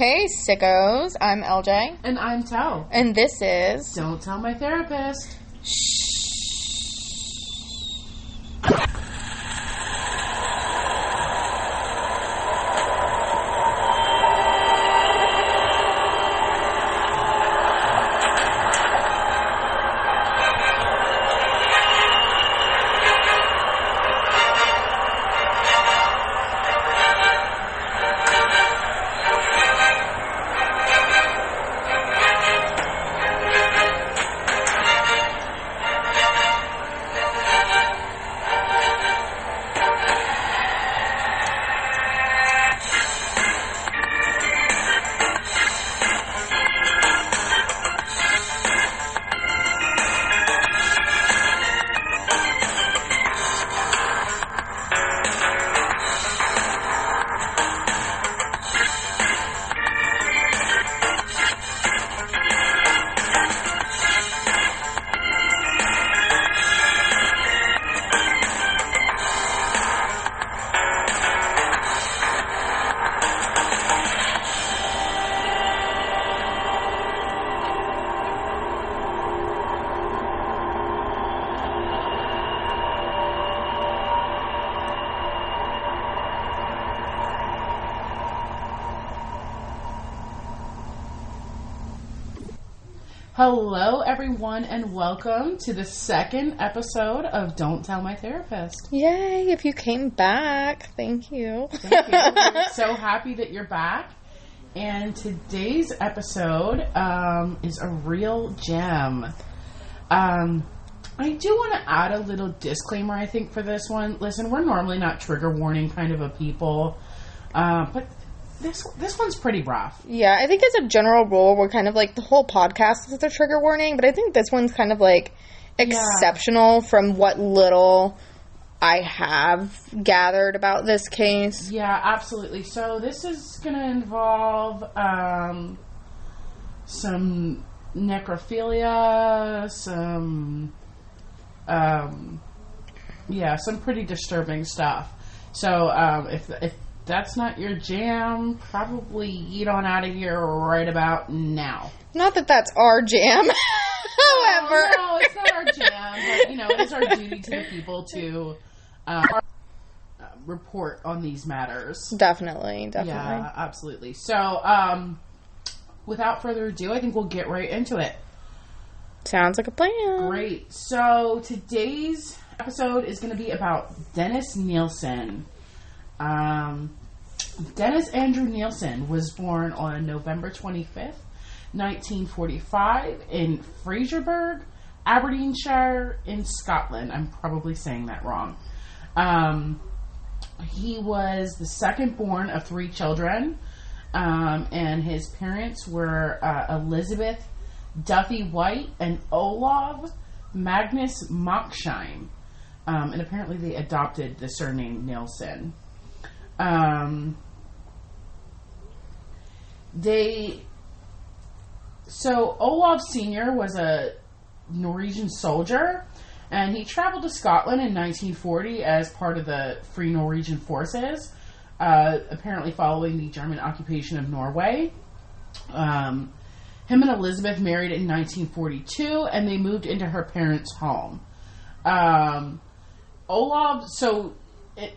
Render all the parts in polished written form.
Hey, sickos. I'm LJ. And I'm Tell. And this is... Don't Tell My Therapist. Shh. Hello, everyone, and welcome to the second episode of Don't Tell My Therapist. Yay, if you came back. Thank you. Thank you. We're so happy that you're back. And today's episode is a real gem. I do want to add a little disclaimer, I think, for this one. Listen, we're normally not trigger warning kind of a people, but this one's pretty rough. Yeah, I think as a general rule, we're kind of like, the whole podcast is a trigger warning, but I think this one's kind of like exceptional from what little I have gathered about this case. Yeah, absolutely. So this is going to involve some necrophilia, some pretty disturbing stuff. So if that's not your jam, probably eat on out of here right about now. Not that that's our jam, however. No, it's not our jam, but, it is our duty to the people to report on these matters. Definitely. Yeah, absolutely. So, without further ado, I think we'll get right into it. Sounds like a plan. Great. So, today's episode is going to be about Dennis Nilsen. Dennis Andrew Nilsen was born on November 25th, 1945 in Fraserburgh, Aberdeenshire in Scotland. I'm probably saying that wrong. He was the second born of three children, and his parents were Elizabeth Duffy White and Olav Magnus Mocksheim. And apparently they adopted the surname Nilsen. Olav Sr. was a Norwegian soldier, and he traveled to Scotland in 1940 as part of the Free Norwegian Forces, apparently following the German occupation of Norway. Him and Elizabeth married in 1942, and they moved into her parents' home.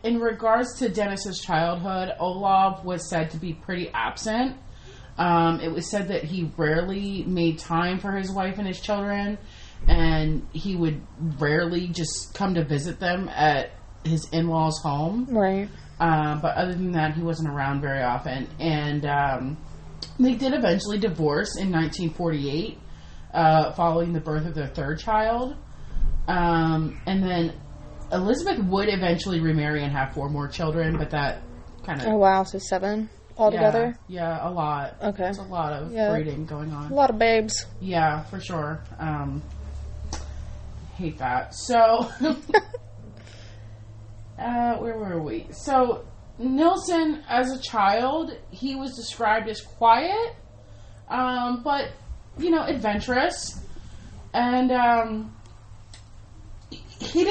In regards to Dennis's childhood, Olav was said to be pretty absent. It was said that he rarely made time for his wife and his children, and he would rarely just come to visit them at his in-laws' home. Right. But other than that, he wasn't around very often. And they did eventually divorce in 1948, following the birth of their third child. And then Elizabeth would eventually remarry and have 4 more children, but that kind of... Oh, wow. So 7 altogether? Yeah, a lot. Okay. There's a lot of breeding going on. A lot of babes. Yeah, for sure. Hate that. So, where were we? So, Nilsen, as a child, he was described as quiet, but, adventurous. And, he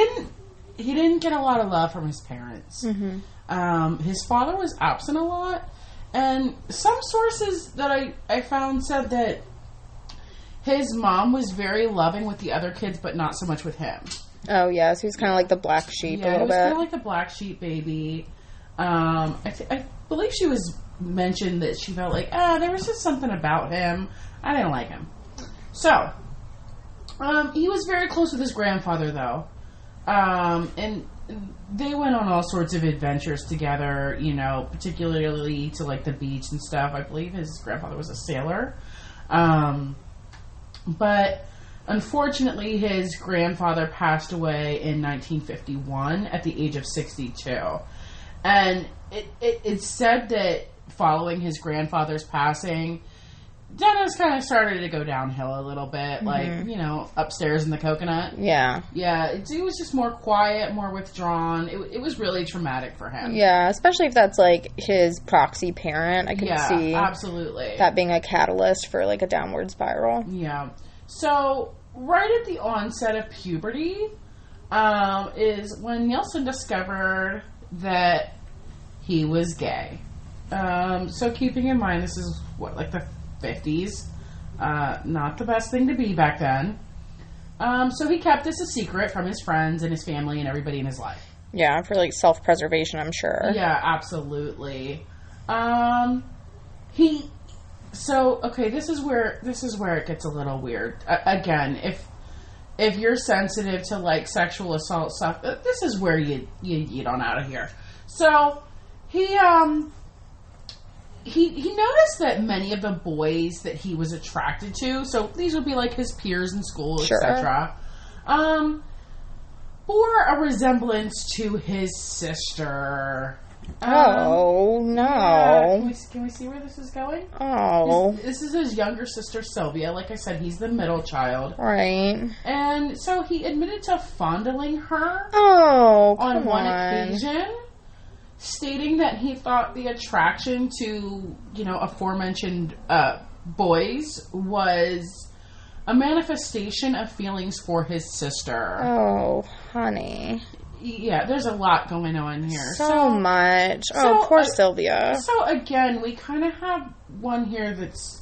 didn't get a lot of love from his parents. Mm-hmm. His father was absent a lot, And some sources that I found said that his mom was very loving with the other kids, but not so much with him. Oh, yeah, so he's kind of like the black sheep a little bit. Yeah, he was kind of like the black sheep baby. I believe she was mentioned that she felt like, there was just something about him. I didn't like him. So, he was very close with his grandfather, though. And they went on all sorts of adventures together, you know, particularly to, like, the beach and stuff. I believe his grandfather was a sailor. But unfortunately, his grandfather passed away in 1951 at the age of 62. And it's said that following his grandfather's passing, Dennis kind of started to go downhill a little bit, like, you know, upstairs in the coconut. Yeah. Yeah, it was just more quiet, more withdrawn. It was really traumatic for him. Yeah, especially if that's, like, his proxy parent. I can see absolutely that being a catalyst for, like, a downward spiral. Yeah. So, right at the onset of puberty is when Nilsen discovered that he was gay. So, keeping in mind, this is, like the 50s. Not the best thing to be back then. So he kept this a secret from his friends and his family and everybody in his life. Yeah, for like self-preservation, I'm sure. Yeah, absolutely. This is where it gets a little weird. Again, if you're sensitive to like sexual assault stuff, this is where you get on out of here. So he noticed that many of the boys that he was attracted to, so these would be like his peers in school, sure, etc., bore a resemblance to his sister. Oh, no. Yeah, can we see where this is going? Oh. This is his younger sister, Sylvia. Like I said, he's the middle child. Right. And so he admitted to fondling her on one occasion, stating that he thought the attraction to, you know, aforementioned boys was a manifestation of feelings for his sister. Oh, honey. Yeah, there's a lot going on here. So much. Oh, poor Sylvia. So, again, we kind of have one here that's,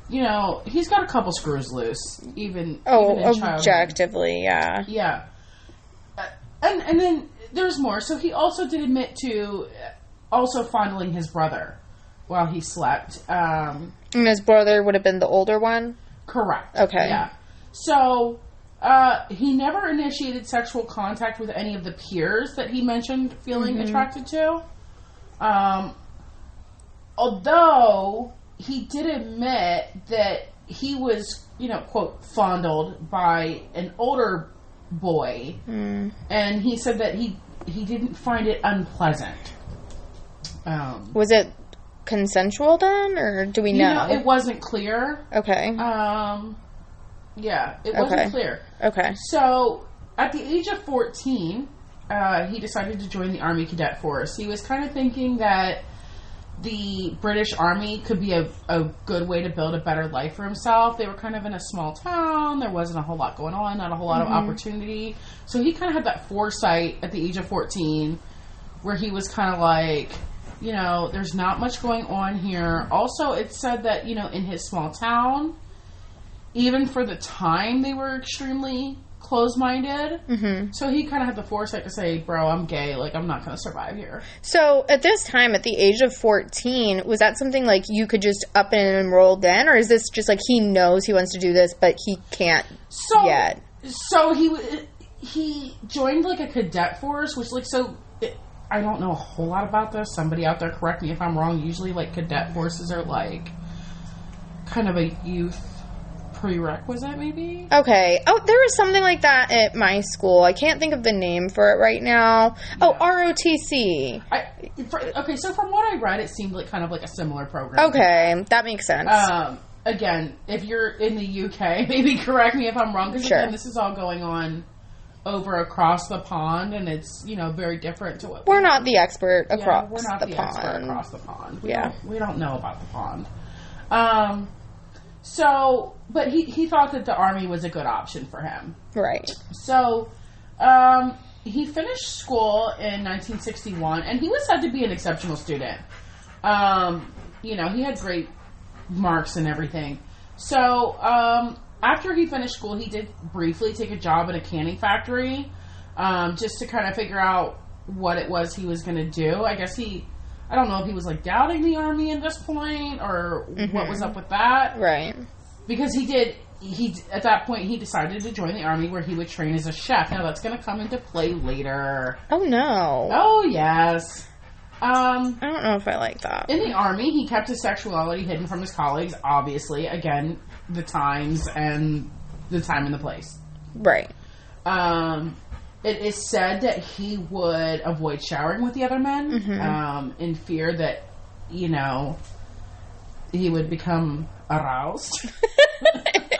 you know, he's got a couple screws loose, even in objectively, childhood. Yeah. And then there's more. So he also did admit to also fondling his brother while he slept. And his brother would have been the older one? Correct. Okay. Yeah. So he never initiated sexual contact with any of the peers that he mentioned feeling attracted to. Although he did admit that he was, you know, quote, fondled by an older boy. And he said that he didn't find it unpleasant. Was it consensual then, or do we know? It wasn't clear. Okay. Yeah, it wasn't clear. Okay. So, at the age of 14, he decided to join the Army Cadet Force. He was kind of thinking that the British Army could be a good way to build a better life for himself. They were kind of in a small town. There wasn't a whole lot going on, not a whole lot of opportunity. So he kind of had that foresight at the age of 14 where he was kind of like, you know, there's not much going on here. Also, it said that, you know, in his small town, even for the time, they were extremely closed-minded. So he kind of had the foresight to say, bro, I'm gay. Like, I'm not going to survive here. So at this time, at the age of 14, was that something like you could just up and enroll then? Or is this just like he knows he wants to do this, but he can't yet? So he joined like a cadet force, which like, I don't know a whole lot about this. Somebody out there correct me if I'm wrong. Usually like cadet forces are like kind of a youth prerequisite, maybe? Okay. Oh, there was something like that at my school. I can't think of the name for it right now. Yeah. Oh, ROTC. Okay, so from what I read, it seemed like kind of like a similar program. Okay, that makes sense. Again, if you're in the UK, maybe correct me if I'm wrong, because again, this is all going on over across the pond, and it's, you know, very different to what we're not the expert across we're not the pond. Expert across the pond. We don't know about the pond. So, but he thought that the Army was a good option for him. Right. So, he finished school in 1961, and he was said to be an exceptional student. he had great marks and everything. So, after he finished school, he did briefly take a job at a canning factory, just to kind of figure out what it was he was going to do. I guess I don't know if he was, like, doubting the Army at this point, or what was up with that. Right. Because at that point, he decided to join the Army, where he would train as a chef. Now, that's going to come into play later. Oh, no. Oh, yes. I don't know if I like that. In the Army, he kept his sexuality hidden from his colleagues, obviously. Again, the times and the time and the place. Right. It is said that he would avoid showering with the other men, in fear that, he would become aroused.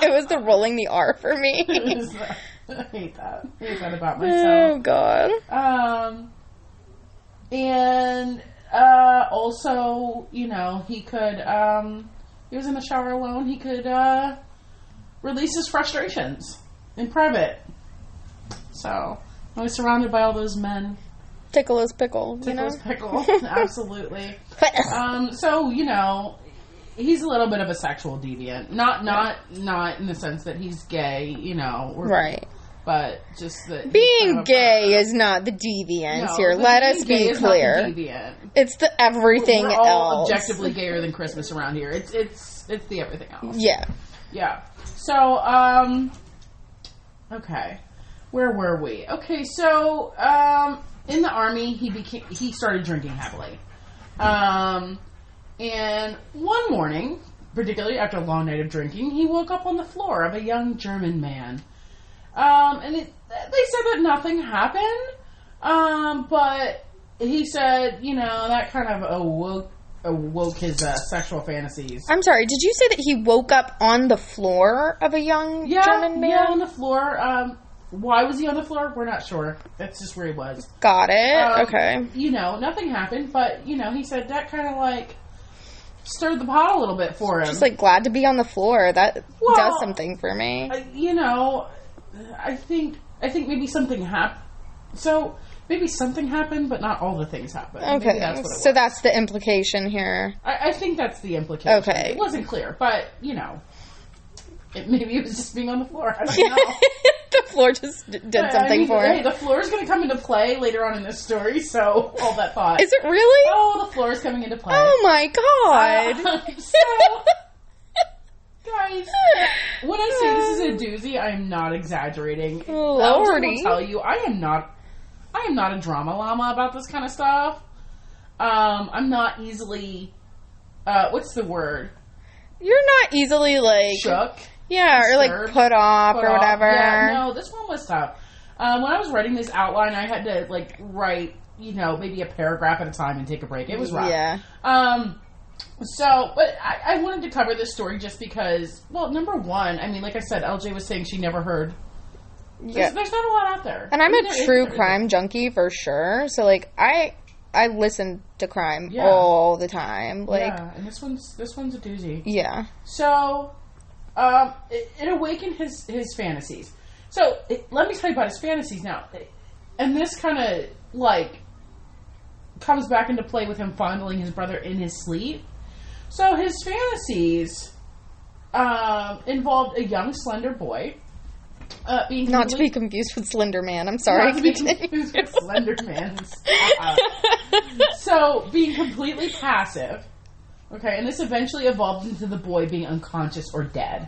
It was the rolling the R for me. I hate that. I hate that about myself. Oh, God. And also, he could, he was in the shower alone, he could release his frustrations in private. So, I was surrounded by all those men. Tickle his pickle, Tickle his pickle, absolutely. So, he's a little bit of a sexual deviant. Not in the sense that he's gay, right. But just that being gay is not the deviance here. Let us be clear. It's the everything else. We're all objectively gayer than Christmas around here. It's the everything else. Yeah. Yeah. So, okay. Where were we? Okay, so in the Army, he started drinking heavily. And one morning, particularly after a long night of drinking, he woke up on the floor of a young German man. And they said that nothing happened, but he said, that kind of awoke his sexual fantasies. I'm sorry, did you say that he woke up on the floor of a young German man? Yeah, on the floor. Why was he on the floor? We're not sure. That's just where he was. Got it. Okay. Nothing happened, but, he said that kind of, stirred the pot a little bit for him. Just, glad to be on the floor. That does something for me. I think maybe something happened. So, maybe something happened, but not all the things happened. Okay. Maybe that's what it was. So that's the implication here. I think that's the implication. Okay. It wasn't clear, but, maybe it was just being on the floor. I don't know. The floor just did something for him. Hey, the floor is going to come into play later on in this story, so all that thought. Is it really? Oh, the floor is coming into play. Oh, my God. Guys, when I say this is a doozy, I am not exaggerating. Lordy. I will tell you, I am not a drama llama about this kind of stuff. I'm not easily, what's the word? You're not easily, shook. Yeah, disturbed, or put off or whatever. Yeah, no, this one was tough. When I was writing this outline, I had to, write, maybe a paragraph at a time and take a break. It was rough. Yeah. But I wanted to cover this story just because, well, number one, like I said, LJ was saying she never heard. There's not a lot out there. And I'm a true crime junkie for sure. So, I listen to crime all the time. Yeah, and this one's a doozy. Yeah. So, it awakened his fantasies. So, let me tell you about his fantasies now. And this kind of, comes back into play with him fondling his brother in his sleep. So, his fantasies involved a young, slender boy. Not to be confused with Slender Man. I'm sorry. Not to be confused with Slender Man. So, being completely passive. Okay, and this eventually evolved into the boy being unconscious or dead.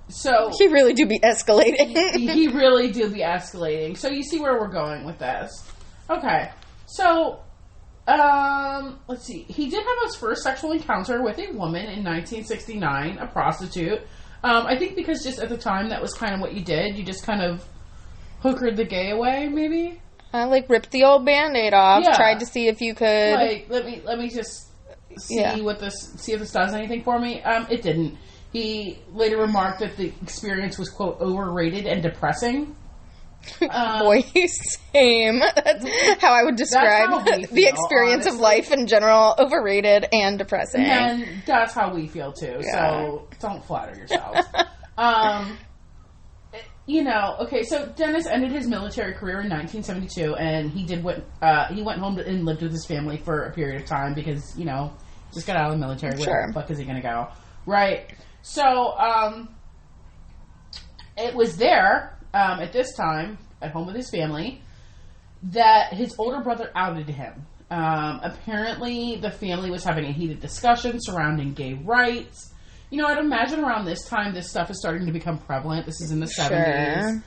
So he really do be escalating. he really do be escalating. So you see where we're going with this. Okay, so let's see. He did have his first sexual encounter with a woman in 1969, a prostitute. I think because just at the time that was kind of what you did. You just kind of hookered the gay away, maybe. Ripped the old Band-Aid off. Yeah. Tried to see if you could. Let me just see if this does anything for me. It didn't. He later remarked that the experience was, quote, overrated and depressing. Boy, same. That's how I would describe the experience of life in general. Overrated and depressing. And that's how we feel, too. Yeah. So don't flatter yourselves. Okay, so Dennis ended his military career in 1972, and he went home and lived with his family for a period of time because, Just got out of the military. Sure. Where the fuck is he gonna go? Right. So, it was there, at this time, at home with his family, that his older brother outed him. Apparently, the family was having a heated discussion surrounding gay rights. You know, I'd imagine around this time, this stuff is starting to become prevalent. This is in the 70s.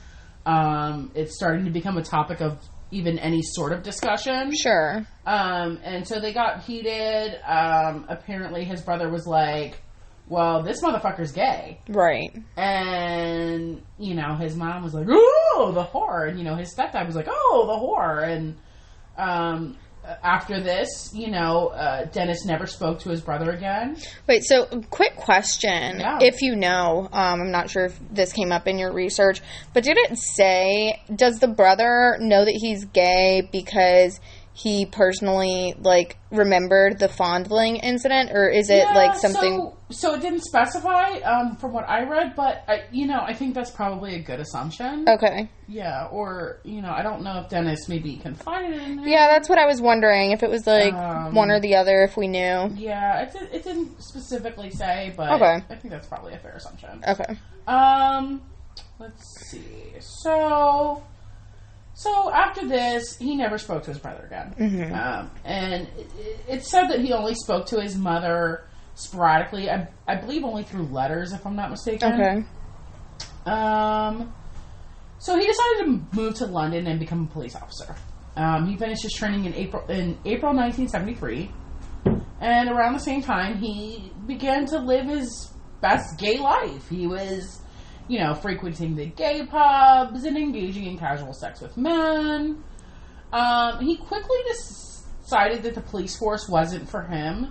It's starting to become a topic of even any sort of discussion. Sure. And so they got heated. Apparently, his brother was like, well, this motherfucker's gay. Right. And, you know, his mom was like, oh, the whore. And, you know, his stepdad was like, oh, the whore. And after this, you know, Dennis never spoke to his brother again. Wait, so quick question. Yeah. If you know, I'm not sure if this came up in your research, but did it say, does the brother know that he's gay because he personally, like, remembered the fondling incident, or is it, like, something... So it didn't specify, from what I read, but, I think that's probably a good assumption. Okay. Yeah, or, I don't know if Dennis maybe confided in him. Yeah, that's what I was wondering, if it was, like, one or the other, if we knew. Yeah, it didn't specifically say, but okay. I think that's probably a fair assumption. Okay. Let's see. So after this, he never spoke to his brother again. Mm-hmm. And it said that he only spoke to his mother sporadically. I believe only through letters, if I'm not mistaken. Okay. So he decided to move to London and become a police officer. He finished his training in April 1973. And around the same time, he began to live his best gay life. He was... frequenting the gay pubs and engaging in casual sex with men. He quickly decided that the police force wasn't for him.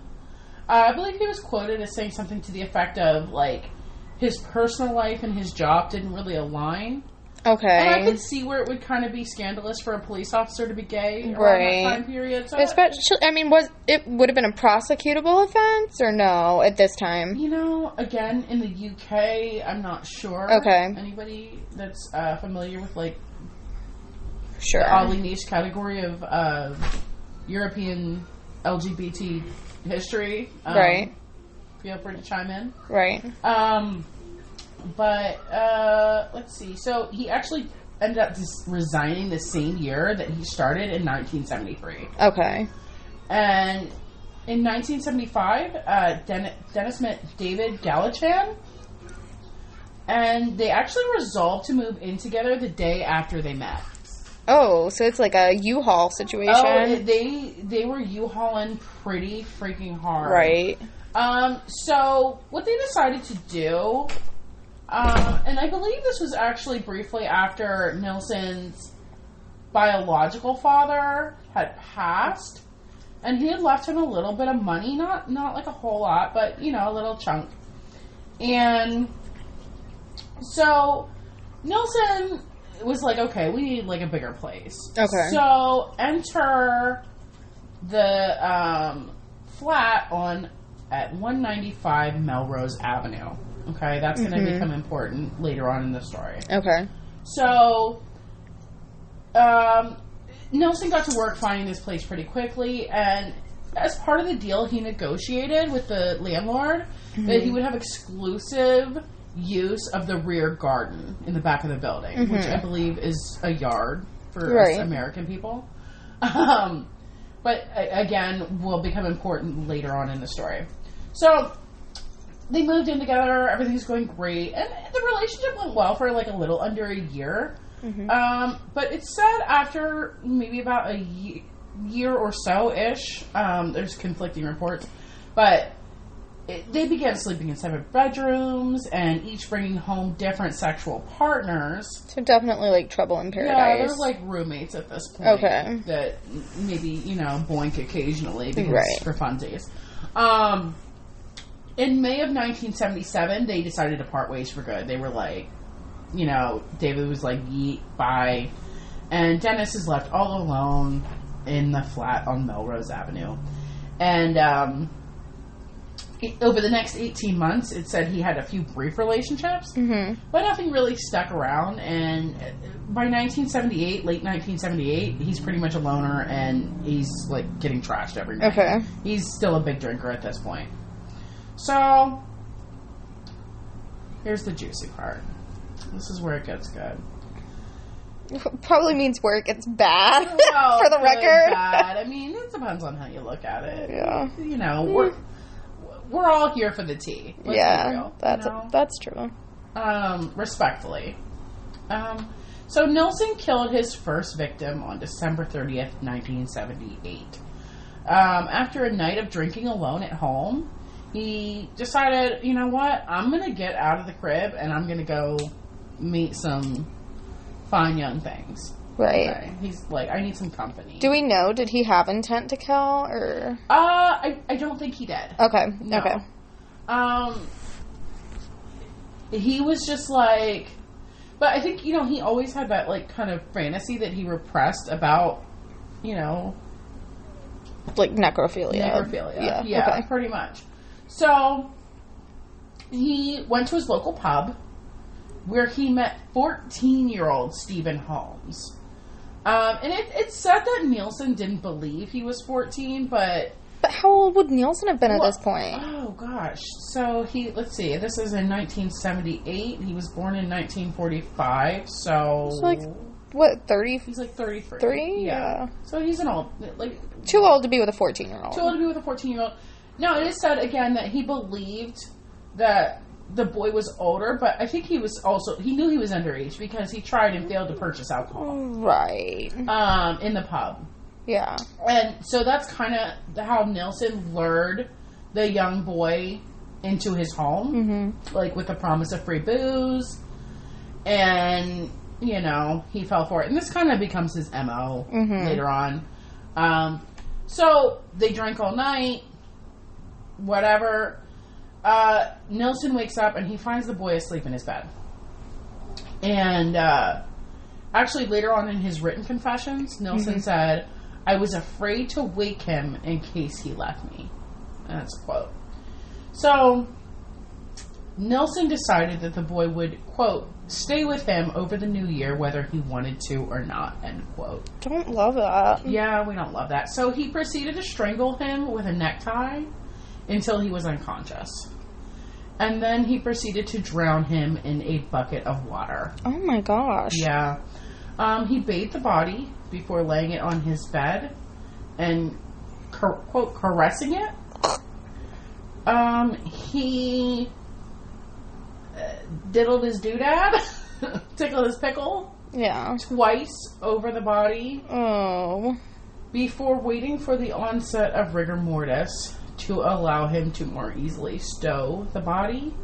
I believe he was quoted as saying something to the effect of, like, his personal life and his job didn't really align. Okay. And I could see where it would kind of be scandalous for a police officer to be gay around that time period. So especially, would have been a prosecutable offense or no at this time? Again, in the UK, I'm not sure. Okay. Anybody that's familiar with, like, sure, the oddly niche category of European LGBT history. Right. Feel free to chime in. Right. But, let's see. So, he actually ended up just resigning the same year that he started in 1973. Okay. And in 1975, Dennis met David Gallichan. And they actually resolved to move in together the day after they met. Oh, so it's like a U-Haul situation. Oh, they were U-Hauling pretty freaking hard. Right. So, what they decided to do... and I believe this was actually briefly after Nilsen's biological father had passed, and he had left him a little bit of money, not like a whole lot, but a little chunk. And so Nilsen was like, okay, we need like a bigger place. Okay. So enter the flat at 195 Melrose Avenue. Okay, that's going to become important later on in the story. Okay. So, Nilsen got to work finding this place pretty quickly, and as part of the deal, he negotiated with the landlord that he would have exclusive use of the rear garden in the back of the building, which I believe is a yard for us American people. But, again, will become important later on in the story. So... they moved in together, everything's going great, and the relationship went well for like a little under a year. But it's said after maybe about a year or so-ish, there's conflicting reports, but they began sleeping in separate bedrooms and each bringing home different sexual partners. So definitely like trouble in paradise. Yeah, they're like roommates at this point. Okay. That maybe, boink occasionally because for funsies. In May of 1977, they decided to part ways for good. They were like, David was like, yeet, bye. And Dennis is left all alone in the flat on Melrose Avenue. And over the next 18 months, it said he had a few brief relationships, but nothing really stuck around. And by 1978, late 1978, he's pretty much a loner, and he's like getting trashed every night. Okay. He's still a big drinker at this point. So, here's the juicy part. This is where it gets good. Probably means where it gets bad, Well, for the record. Bad. I mean, it depends on how you look at it. Yeah. You know, we're all here for the tea. Let's be real, that's true. Respectfully. So Nilsen killed his first victim on December 30th, 1978. After a night of drinking alone at home, he decided, you know what, I'm going to get out of the crib and I'm going to go meet some fine young things. Right. Okay. He's like, I need some company. Do we know, did he have intent to kill, or? I don't think he did. Okay. No. Okay. He was just like, but I think, you know, he always had that, like, kind of fantasy that he repressed about, you know, like necrophilia. Yeah, okay. pretty much. So, he went to his local pub where he met 14-year-old Stephen Holmes. And it said that Nilsen didn't believe he was 14, but how old would Nilsen have been at this point? Oh, gosh. So, let's see, this is in 1978. He was born in 1945, so... He's like, what, 30? He's like 33. 30? Yeah. So, he's an old... like too old to be with a 14-year-old. Too old to be with a 14-year-old. No, it is said, again, that he believed that the boy was older, but I think he was also... He knew he was underage because he tried and failed to purchase alcohol. Right. In the pub. Yeah. And so that's kind of how Nilsen lured the young boy into his home, like with the promise of free booze. And, you know, he fell for it. And this kind of becomes his MO later on. So they drank all night, whatever. Nilsen wakes up and he finds the boy asleep in his bed. And actually later on in his written confessions, Nilsen said, I was afraid to wake him in case he left me. And that's a quote. So, Nilsen decided that the boy would, quote, stay with him over the new year whether he wanted to or not, end quote. Don't love that. Yeah, we don't love that. So he proceeded to strangle him with a necktie until he was unconscious. And then he proceeded to drown him in a bucket of water. Oh my gosh. Yeah. He bathed the body before laying it on his bed and, quote, caressing it. He diddled his doodad, tickled his pickle. Yeah. Twice over the body. Oh. Before waiting for the onset of rigor mortis to allow him to more easily stow the body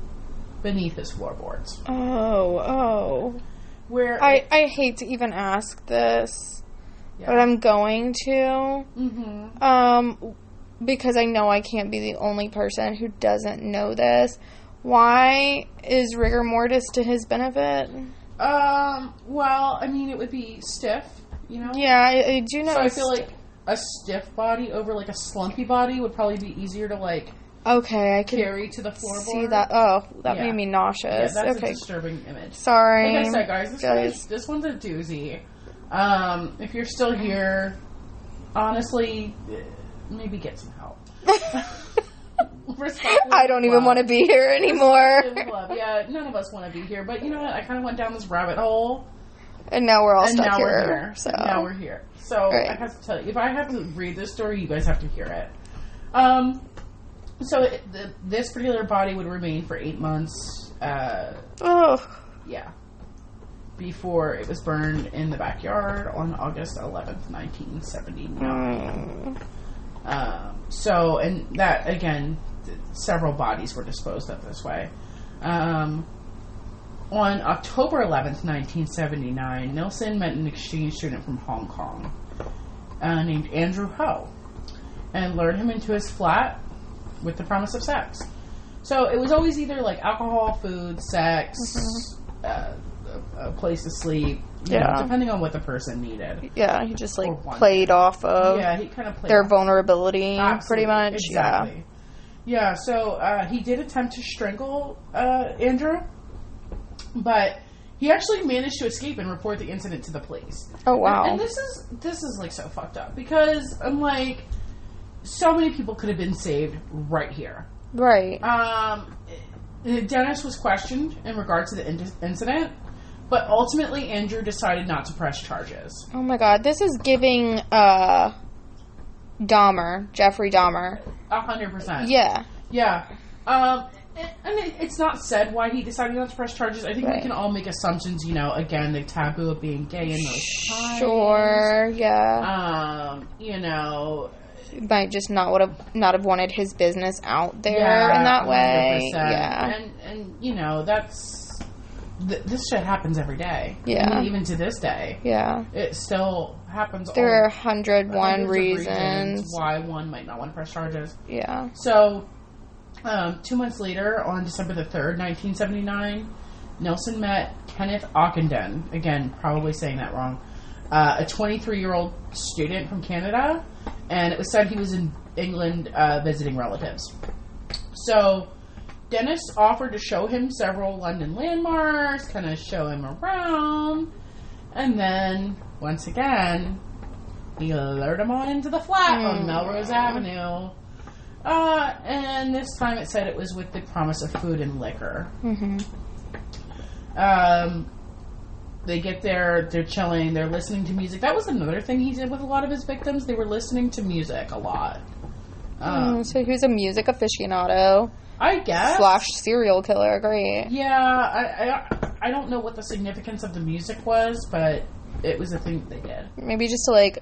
beneath his floorboards. Oh. Where I hate to even ask this, but I'm going to. Because I know I can't be the only person who doesn't know this. Why is rigor mortis to his benefit? Well, I mean, it would be stiff, you know? Yeah, I do know. So I feel like a stiff body over, like, a slumpy body would probably be easier to, like, okay, I can carry to the floorboard. See that? Oh, that made me nauseous. Yeah, that's okay. a disturbing image. Sorry. Like I said, guys, this one's a doozy. If you're still here, honestly, maybe get some help. I don't even want to be here anymore. Yeah, none of us want to be here. But you know what? I kind of went down this rabbit hole. And now we're all stuck now here. We're here. So. Now we're here. So I have to tell you, if I have to read this story, you guys have to hear it. So this particular body would remain for 8 months. Yeah. Before it was burned in the backyard on August 11th, 1979. So, and that, again, several bodies were disposed of this way. On October 11th, 1979, Nilsen met an exchange student from Hong Kong named Andrew Ho and lured him into his flat with the promise of sex. So it was always either like alcohol, food, sex, a place to sleep, you know, depending on what the person needed. Yeah, he just like played off of he kind of played their vulnerability, pretty much. Exactly. Yeah, so he did attempt to strangle Andrew, but he actually managed to escape and report the incident to the police. Oh, wow. And this is like so fucked up because I'm like, so many people could have been saved right here. Right. Dennis was questioned in regard to the incident, but ultimately Andrew decided not to press charges. Oh my god, this is giving Dahmer, Jeffrey Dahmer. 100%. Yeah. Yeah. And it's not said why he decided not to press charges. I think we can all make assumptions, you know, again, the taboo of being gay in those times. Sure, yeah. You know, might just not have wanted his business out there in that way. 100%. Yeah. And you know, that's this shit happens every day. Yeah. I mean, even to this day. Yeah. It still happens. There are 101 reasons why one might not want to press charges. Yeah. So, 2 months later, on December the 3rd, 1979, Nilsen met Kenneth Ockenden. Again, probably saying that wrong. A 23-year-old student from Canada, and it was said he was in England visiting relatives. So, Dennis offered to show him several London landmarks, kind of show him around, and then, once again, he lured him on into the flat on Melrose Avenue. And this time it said it was with the promise of food and liquor. Mm-hmm. They get there, they're chilling, they're listening to music. That was another thing he did with a lot of his victims. They were listening to music a lot. So he was a music aficionado. I guess. / serial killer. Great. Yeah, I don't know what the significance of the music was, but it was a thing that they did. Maybe just to, like,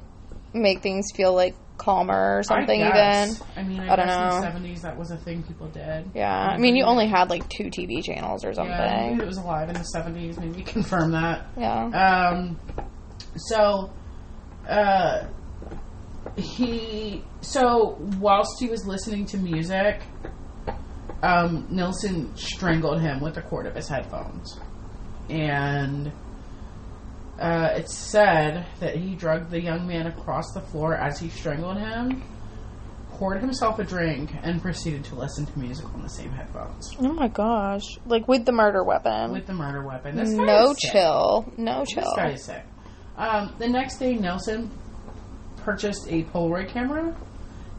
make things feel, like, calmer or something, I guess. even. I mean, I don't guess know. in the 70s that was a thing people did. Yeah. I mean, you only had, like, 2 TV channels or something. Yeah, maybe it was alive in the 70s. Maybe confirm that. Yeah. So whilst he was listening to music, Nilsen strangled him with a cord of his headphones. And it's said that he drugged the young man across the floor as he strangled him, poured himself a drink, and proceeded to listen to music on the same headphones. Oh my gosh. Like, with the murder weapon. With the murder weapon. This guy No is sick. chill. No chill. This guy is sick. The next day, Nilsen purchased a Polaroid camera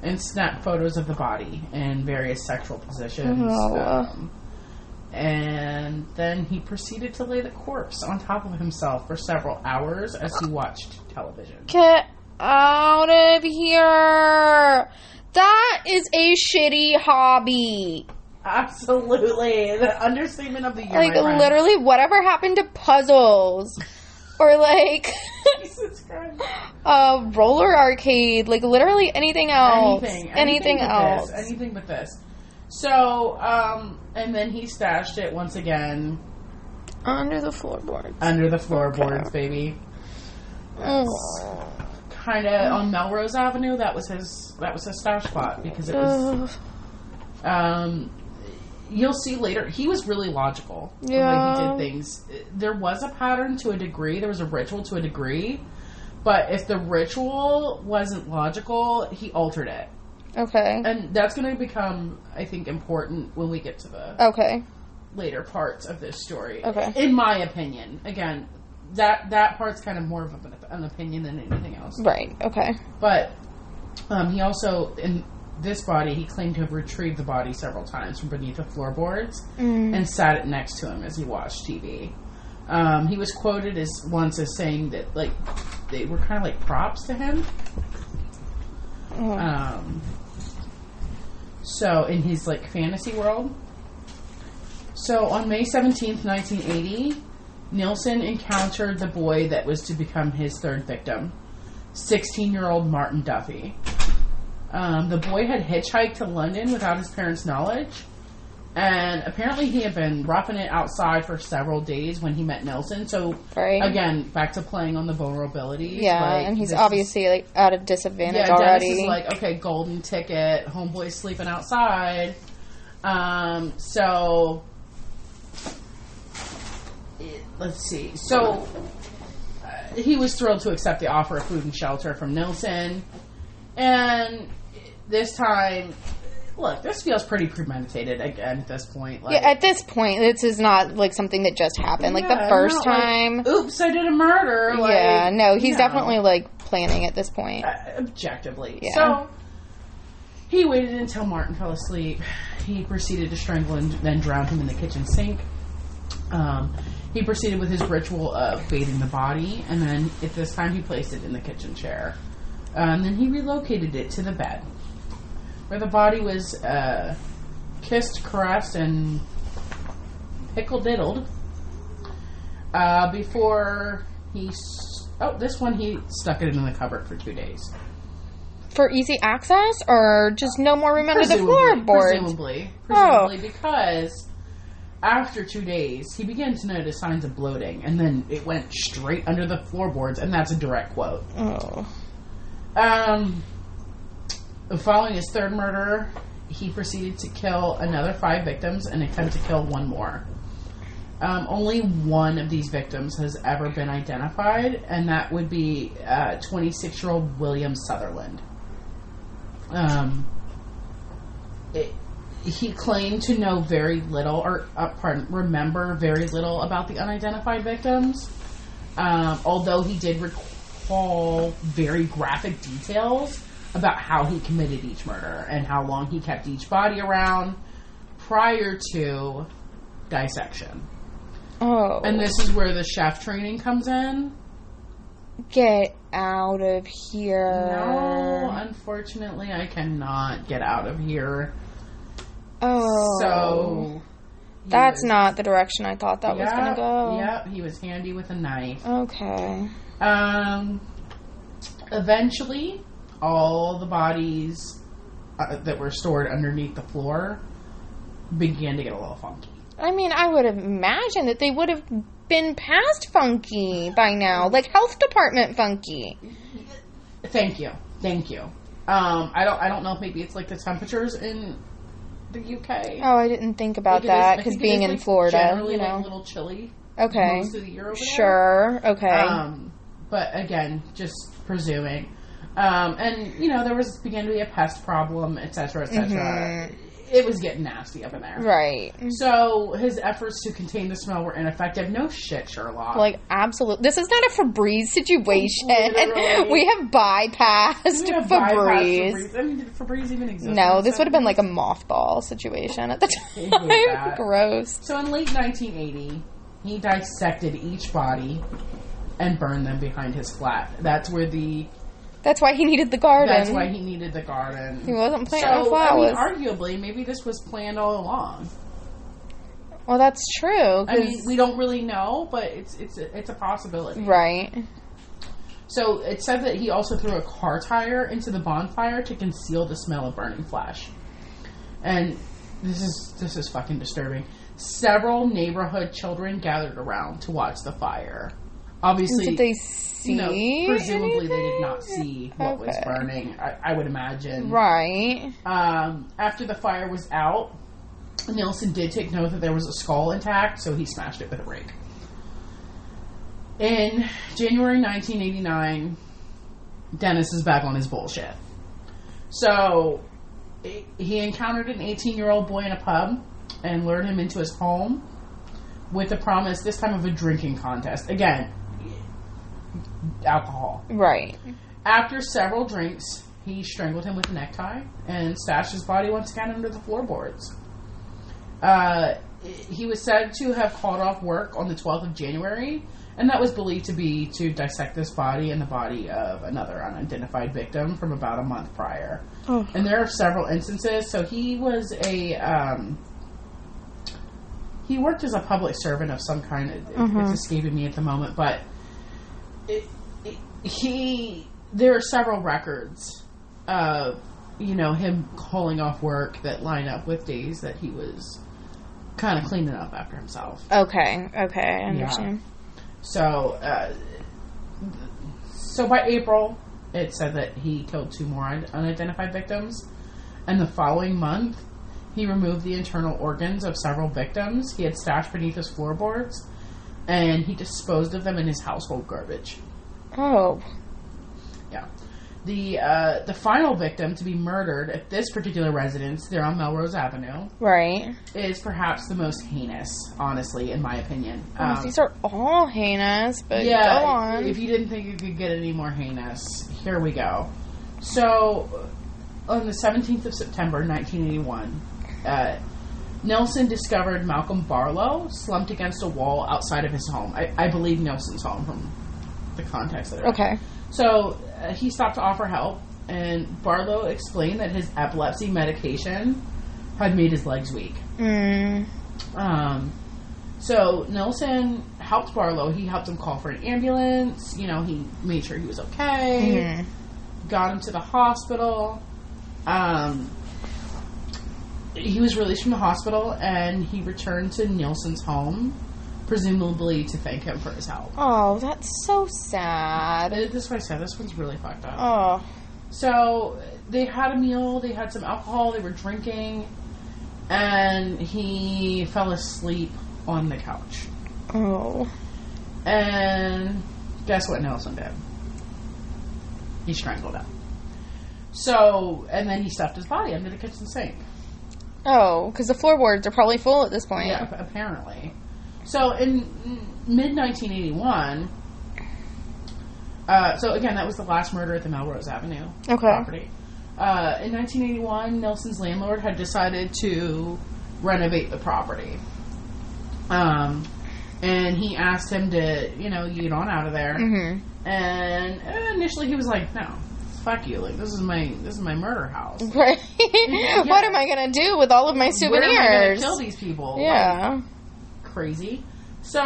and snapped photos of the body in various sexual positions. Oh. And then he proceeded to lay the corpse on top of himself for several hours as he watched television. Get out of here. That is a shitty hobby. Absolutely. The understatement of the year, Like, my friend. literally, whatever happened to puzzles? Or, like, Jesus Christ. roller arcade. Like, literally anything else. Anything else. Anything but this. So, and then he stashed it once again. Under the floorboards. Under the floorboards, baby. Kind of on Melrose Avenue. That was his stash spot because it was. You'll see later. He was really logical. Yeah. The way he did things. There was a pattern to a degree. There was a ritual to a degree. But if the ritual wasn't logical, he altered it. Okay. And that's going to become, I think, important when we get to the later parts of this story. Okay. In my opinion. Again, that part's kind of more of an opinion than anything else. Right. Okay. But he also, in this body, he claimed to have retrieved the body several times from beneath the floorboards and sat it next to him as he watched TV. He was quoted once as saying that, like, they were kind of like props to him. So in his, like, fantasy world. So on May 17th, 1980, Nilsen encountered the boy that was to become his third victim, 16-year-old Martin Duffy. The boy had hitchhiked to London without his parents' knowledge, and apparently he had been roughing it outside for several days when he met Nilsen. So, again, back to playing on the vulnerabilities. Yeah, like, and he's obviously, like, at a disadvantage already. Dennis is like, okay, golden ticket, homeboy's sleeping outside. So, let's see. So, he was thrilled to accept the offer of food and shelter from Nilsen. And this time, Look, this feels pretty premeditated again at this point. Yeah, at this point, this is not, like, something that just happened. Like, the first time... Like, oops, I did a murder. Like, yeah, no, he's definitely, like, planning at this point. Objectively. Yeah. So, he waited until Martin fell asleep. He proceeded to strangle and then drown him in the kitchen sink. He proceeded with his ritual of bathing the body, and then at this time he placed it in the kitchen chair. And then he relocated it to the bed, where the body was kissed, caressed, and pickle-diddled before he... this one he stuck it in the cupboard for 2 days. For easy access, or just no more room under the floorboards? Presumably, because after 2 days, he began to notice signs of bloating, and then it went straight under the floorboards, and that's a direct quote. Oh. Following his third murder, he proceeded to kill another 5 victims and attempt to kill one more. Only one of these victims has ever been identified, and that would be 26-year-old William Sutherland. He claimed to know very little, remember very little about the unidentified victims, although he did recall very graphic details about how he committed each murder and how long he kept each body around prior to dissection. Oh. And this is where the chef training comes in. Get out of here. No, unfortunately, I cannot get out of here. Oh. So... That's not the direction I thought that was going to go. Yep, he was handy with a knife. Okay. Eventually, all the bodies that were stored underneath the floor began to get a little funky. I mean, I would have imagined that they would have been past funky by now. Like, health department funky. Thank you. I don't know if maybe it's like the temperatures in the UK. Oh, I didn't think about that, because being in Florida, generally, you know. like, a little chilly. Okay. Most of the year over there. Sure. Okay. But again, just presuming. And, you know, began to be a pest problem, etc., etc. Mm-hmm. It was getting nasty up in there. Right. So, his efforts to contain the smell were ineffective. No shit, Sherlock. Like, absolutely. This is not a Febreze situation. We have bypassed Febreze. I mean, did Febreze even exist? No, this would have been like a mothball situation at the time. Gross. So, in late 1980, he dissected each body and burned them behind his flat. That's why he needed the garden. He wasn't planting flowers. I mean, arguably, maybe this was planned all along. Well, that's true. I mean, we don't really know, but it's a possibility. Right. So, it said that he also threw a car tire into the bonfire to conceal the smell of burning flesh. And this is fucking disturbing. Several neighborhood children gathered around to watch the fire. Obviously, did they see? Presumably anything? They did not see what was burning. I would imagine. Right. After the fire was out, Nilsen did take note that there was a skull intact, so he smashed it with a rake. In January 1989, Dennis is back on his bullshit. So he encountered an 18-year-old boy in a pub and lured him into his home with the promise this time of a drinking contest. Again, alcohol. Right. After several drinks, he strangled him with a necktie and stashed his body once again under the floorboards. He was said to have called off work on the 12th of January, and that was believed to be to dissect this body and the body of another unidentified victim from about a month prior. Oh. And there are several instances. So he was he worked as a public servant of some kind. It's escaping me at the moment, but there are several records of, you know, him calling off work that line up with days that he was kind of cleaning up after himself. Okay, I understand. Yeah. So by April, it said that he killed 2 more unidentified victims, and the following month, he removed the internal organs of several victims he had stashed beneath his floorboards, and he disposed of them in his household garbage. Oh. Yeah. The final victim to be murdered at this particular residence, there on Melrose Avenue, right, is perhaps the most heinous, honestly, in my opinion. These are all heinous, but yeah, go on. If you didn't think it could get any more heinous, here we go. So, on the 17th of September, 1981, Nilsen discovered Malcolm Barlow slumped against a wall outside of his home. I believe Nilsen's home from the context of it. Okay. So he stopped to offer help, and Barlow explained that his epilepsy medication had made his legs weak. So Nilsen helped Barlow. He helped him call for an ambulance. You know, he made sure he was okay. Got him to the hospital. He was released from the hospital, and he returned to Nilsen's home, presumably to thank him for his help. Oh, that's so sad. This is what I said. This one's really fucked up. Oh. So, they had a meal, they had some alcohol, they were drinking, and he fell asleep on the couch. Oh. And guess what Nilsen did? He strangled him. So, and then he stuffed his body under the kitchen sink. Oh, because the floorboards are probably full at this point. Yeah, apparently. So, in mid-1981, so again, that was the last murder at the Melrose Avenue property. In 1981, Nilsen's landlord had decided to renovate the property. And he asked him to, get on out of there. And initially he was like, no. Fuck you! Like this is my murder house. Right? Yeah. What am I gonna do with all of my souvenirs? Where am I gonna kill these people? Yeah, like, crazy. So,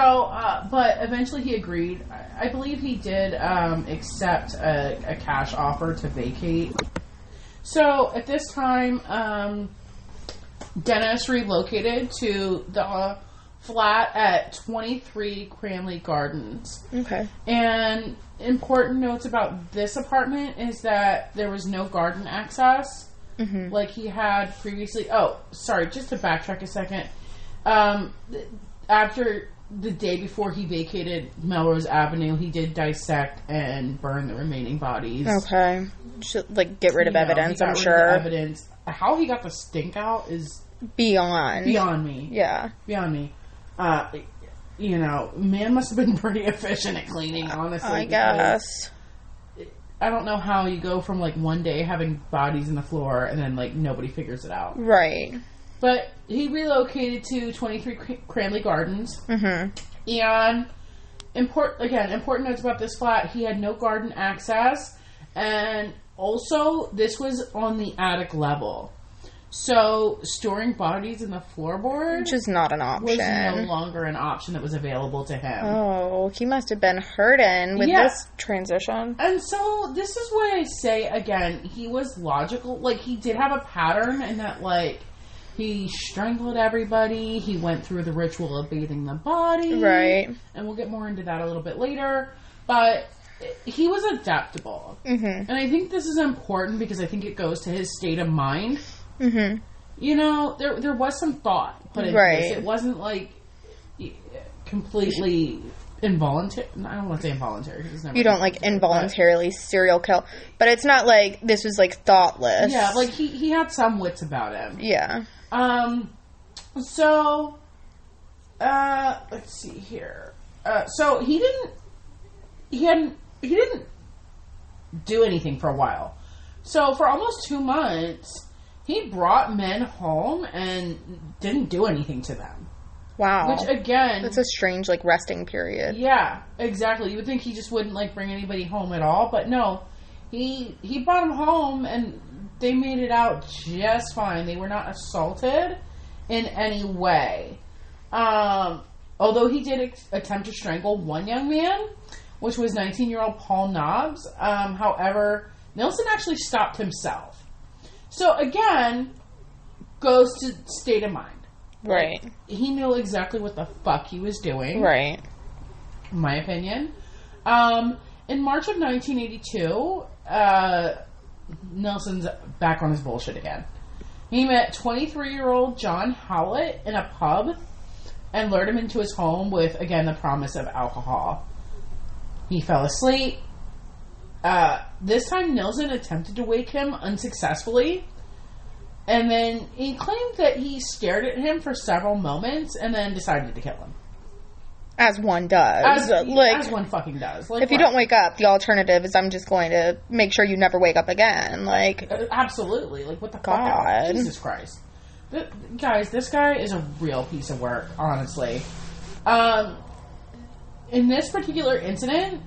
but eventually he agreed. I believe he did accept a cash offer to vacate. So at this time, Dennis relocated to the flat at 23 Cranley Gardens. Okay. And important notes about this apartment is that there was no garden access like he had previously. Oh, sorry, just to backtrack a second. After the day before he vacated Melrose Avenue, he did dissect and burn the remaining bodies. Okay. Should, get rid of evidence, I'm sure. Evidence. How he got the stink out is beyond me. Yeah. Beyond me. Man must have been pretty efficient at cleaning, honestly. I guess. I don't know how you go from, one day having bodies in the floor and then, nobody figures it out. Right. But he relocated to 23 Cranley Gardens. And, important notes about this flat, he had no garden access. And also, this was on the attic level. So, storing bodies in the floorboard... Which is not an option. ...was no longer an option that was available to him. Oh, he must have been hurting with this transition. And so, this is why I say, again, he was logical. He did have a pattern in that, he strangled everybody. He went through the ritual of bathing the body. Right. And we'll get more into that a little bit later. But he was adaptable. And I think this is important because I think it goes to his state of mind. There was some thought put into this. It wasn't completely involuntary. I don't want to say involuntary because it's never. You don't involuntarily serial kill, but it's not like this was thoughtless. Yeah, he had some wits about him. Yeah. So, let's see here. So he didn't do anything for a while. So for almost 2 months. He brought men home and didn't do anything to them. Wow. Which, again... That's a strange, resting period. Yeah, exactly. You would think he just wouldn't, bring anybody home at all. But no. He brought them home and they made it out just fine. They were not assaulted in any way. Although he did attempt to strangle one young man, which was 19-year-old Paul Nobbs. However, Nilsen actually stopped himself. So, again, goes to state of mind. Right. He knew exactly what the fuck he was doing. Right. In my opinion. In March of 1982, Nilsen's back on his bullshit again. He met 23-year-old John Howlett in a pub and lured him into his home with, again, the promise of alcohol. He fell asleep. This time, Nilsen attempted to wake him unsuccessfully. And then he claimed that he stared at him for several moments and then decided to kill him. As one does. As one fucking does. Like, if you don't wake up, the alternative is I'm just going to make sure you never wake up again. Like, absolutely. Like, what the God. fuck? Jesus Christ. Guys, this guy is a real piece of work, honestly. In this particular incident,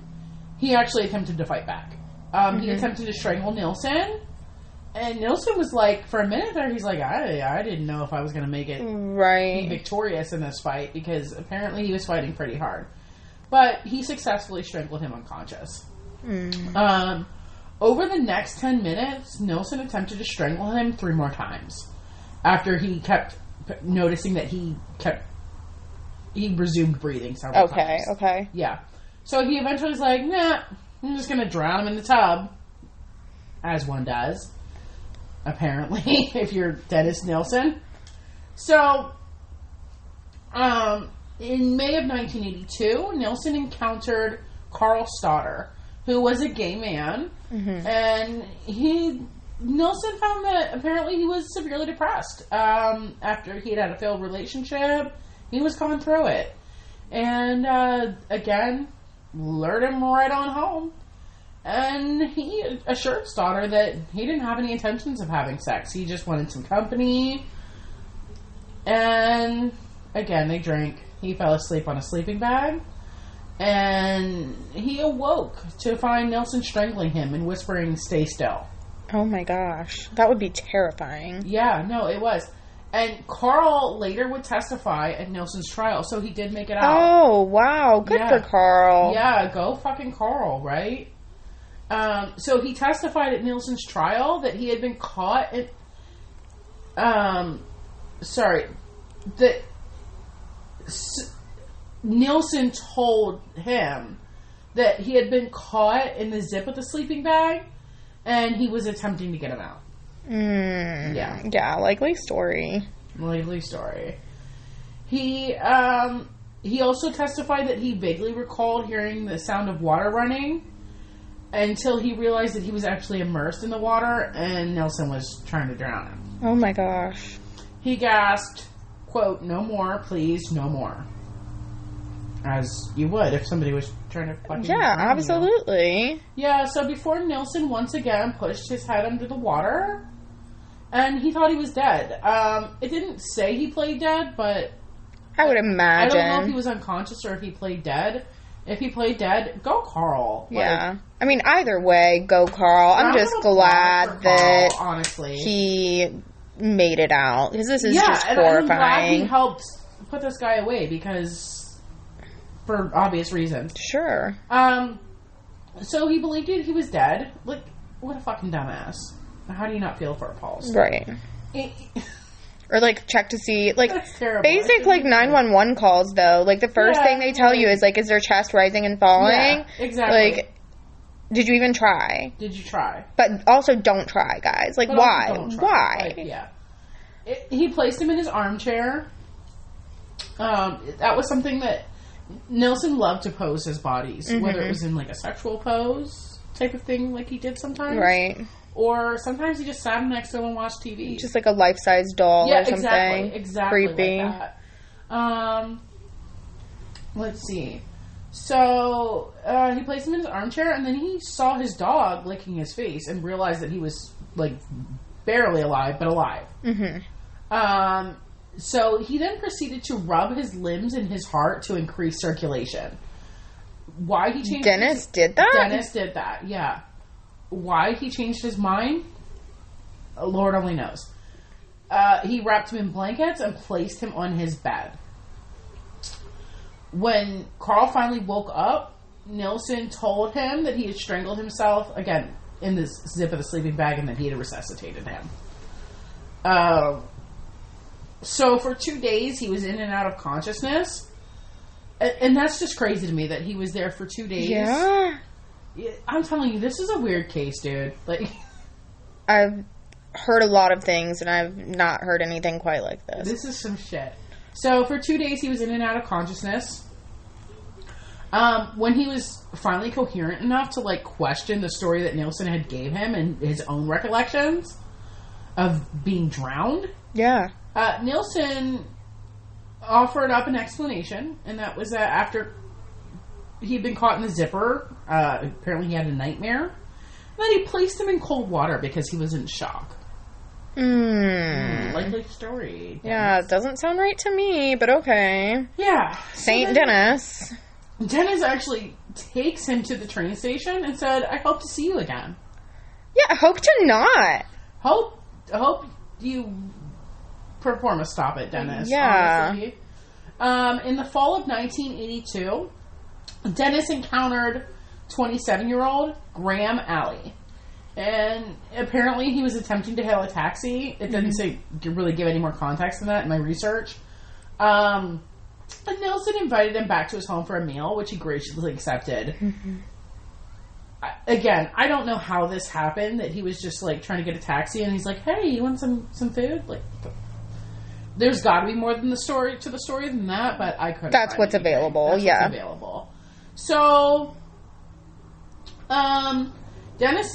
he actually attempted to fight back. He attempted to strangle Nilsen. And Nilsen was like, for a minute there, he's like, I didn't know if I was going to make it be victorious in this fight, because apparently he was fighting pretty hard. But he successfully strangled him unconscious. Over the next 10 minutes, Nilsen attempted to strangle him 3 more times. After he kept noticing that he resumed breathing several times. Okay. Yeah. So he eventually was like, nah, I'm just going to drown him in the tub. As one does. Apparently, if you're Dennis Nilsen. So, in May of 1982, Nilsen encountered Carl Stoddard, who was a gay man, and Nilsen found that apparently he was severely depressed. After he had a failed relationship, he was going through it. And, again, lured him right on home. And he assured Stoddard that he didn't have any intentions of having sex. He just wanted some company. And, again, they drank. He fell asleep on a sleeping bag. And he awoke to find Nilsen strangling him and whispering, "Stay still." Oh my gosh. That would be terrifying. Yeah, no, it was. And Carl later would testify at Nilsen's trial, so he did make it out. Oh, wow. Good for Carl. Yeah, go fucking Carl, right? So he testified at Nilsen's trial that he had been caught at, Nilsen told him that he had been caught in the zip of the sleeping bag and he was attempting to get him out. Yeah, likely story. He also testified that he vaguely recalled hearing the sound of water running until he realized that he was actually immersed in the water and Nilsen was trying to drown him. Oh my gosh. He gasped, quote, "No more, please, no more." As you would if somebody was trying to fucking drown you. Absolutely. Yeah, so before Nilsen once again pushed his head under the water, and he thought he was dead. It didn't say he played dead, but I would imagine. I don't know if he was unconscious or if he played dead. If he played dead, go Carl. Yeah. I mean, either way, go Carl. I'm just glad that Carl, honestly, he made it out. Because this is just horrifying. I'm glad he helped put this guy away because, for obvious reasons. Sure. So he believed he was dead. Like, what a fucking dumbass. How do you not feel for a pulse? Right. Or, like, check to see, like, basic, like, 911 calls, though. Like, the first thing they tell you is, like, is their chest rising and falling? Yeah, exactly. Like, did you even try? Did you try? But also don't try, guys. Like, but why? Why? Like, yeah. He placed him in his armchair. That was something that Nilsen loved to pose his bodies, whether it was in, like, a sexual pose type of thing like he did sometimes. Right. Or sometimes he just sat next to him and watched TV. Just like a life-size doll or something. Exactly. Creepy. Like that. Let's see. So, he placed him in his armchair, and then he saw his dog licking his face and realized that he was, like, barely alive, but alive. So, he then proceeded to rub his limbs and his heart to increase circulation. Why he changed Dennis did that? Dennis did that, yeah. Why he changed his mind? Lord only knows. He wrapped him in blankets and placed him on his bed. When Carl finally woke up, Nilsen told him that he had strangled himself, again, in the zip of the sleeping bag, and that he had resuscitated him. So for 2 days, he was in and out of consciousness. And that's just crazy to me that he was there for 2 days. Yeah. I'm telling you, this is a weird case, dude. Like, I've heard a lot of things, and I've not heard anything quite like this. This is some shit. So, for 2 days, he was in and out of consciousness. When he was finally coherent enough to, like, question the story that Nilsen had gave him and his own recollections of being drowned. Yeah. Nilsen offered up an explanation, and that was that after he'd been caught in the zipper, apparently he had a nightmare, and then he placed him in cold water because he was in shock. Likely story. Yeah, it doesn't sound right to me, but okay. Yeah. Saint Dennis. Dennis actually takes him to the train station and said, I hope to see you again. Yeah, I hope to not. Hope you perform a stop it, Dennis. Yeah. Honestly. In the fall of 1982, Dennis encountered 27-year-old Graham Alley. And apparently he was attempting to hail a taxi. It didn't really give any more context than that in my research. And Nilsen invited him back to his home for a meal, which he graciously accepted. Again, I don't know how this happened, that he was just, like, trying to get a taxi, and he's like, hey, you want some food? Like, there's got to be more than the story than that, but I couldn't. That's what's anything. available, That's yeah. what's available. So, Dennis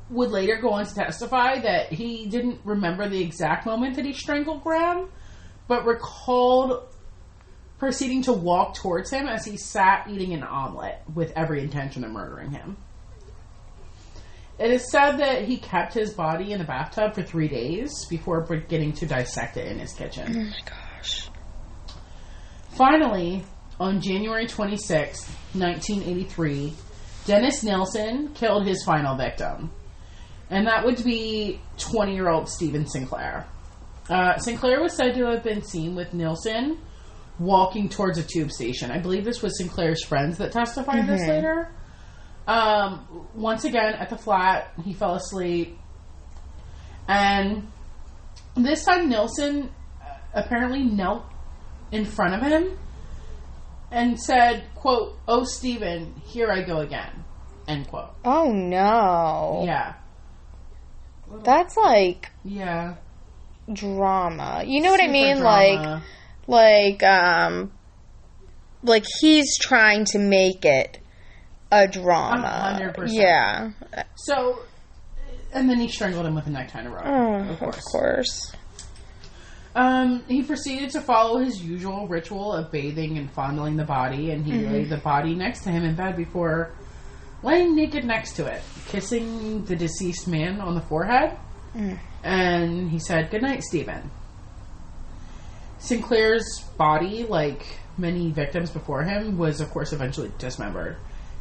would later go on to testify that he didn't remember the exact moment that he strangled Graham, but recalled proceeding to walk towards him as he sat eating an omelet with every intention of murdering him. It is said that he kept his body in a bathtub for 3 days before beginning to dissect it in his kitchen. Oh my gosh. Finally, on January 26, 1983, Dennis Nilsen killed his final victim. And that would be 20-year-old Stephen Sinclair. Sinclair was said to have been seen with Nilsen walking towards a tube station. I believe this was Sinclair's friends that testified this later. Once again, at the flat, he fell asleep. And this time Nilsen apparently knelt in front of him and said, quote, "Oh, Stephen, here I go again," end quote. Oh, no. Yeah. That's like Yeah. drama. You know what I Super mean? drama. Like he's trying to make it a drama. 100%. Yeah. So, and then he strangled him with a necktie and a rope. Oh, of course. He proceeded to follow his usual ritual of bathing and fondling the body, and he laid the body next to him in bed before laying naked next to it, kissing the deceased man on the forehead. And he said, "Good night, Stephen." Sinclair's body, like many victims before him, was of course eventually dismembered.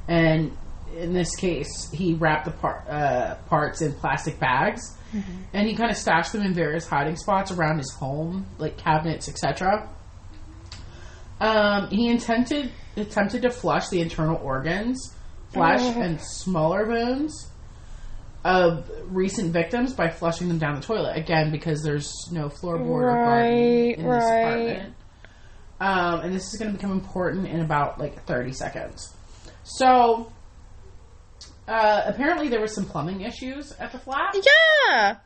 And in this case, he wrapped the parts in plastic bags, and he kind of stashed them in various hiding spots around his home, like cabinets, etc. He attempted to flush the internal organs, flesh, and smaller bones of recent victims by flushing them down the toilet. Again, because there's no floorboard or garden in this apartment. And this is going to become important in about like 30 seconds. So, apparently there were some plumbing issues at the flat.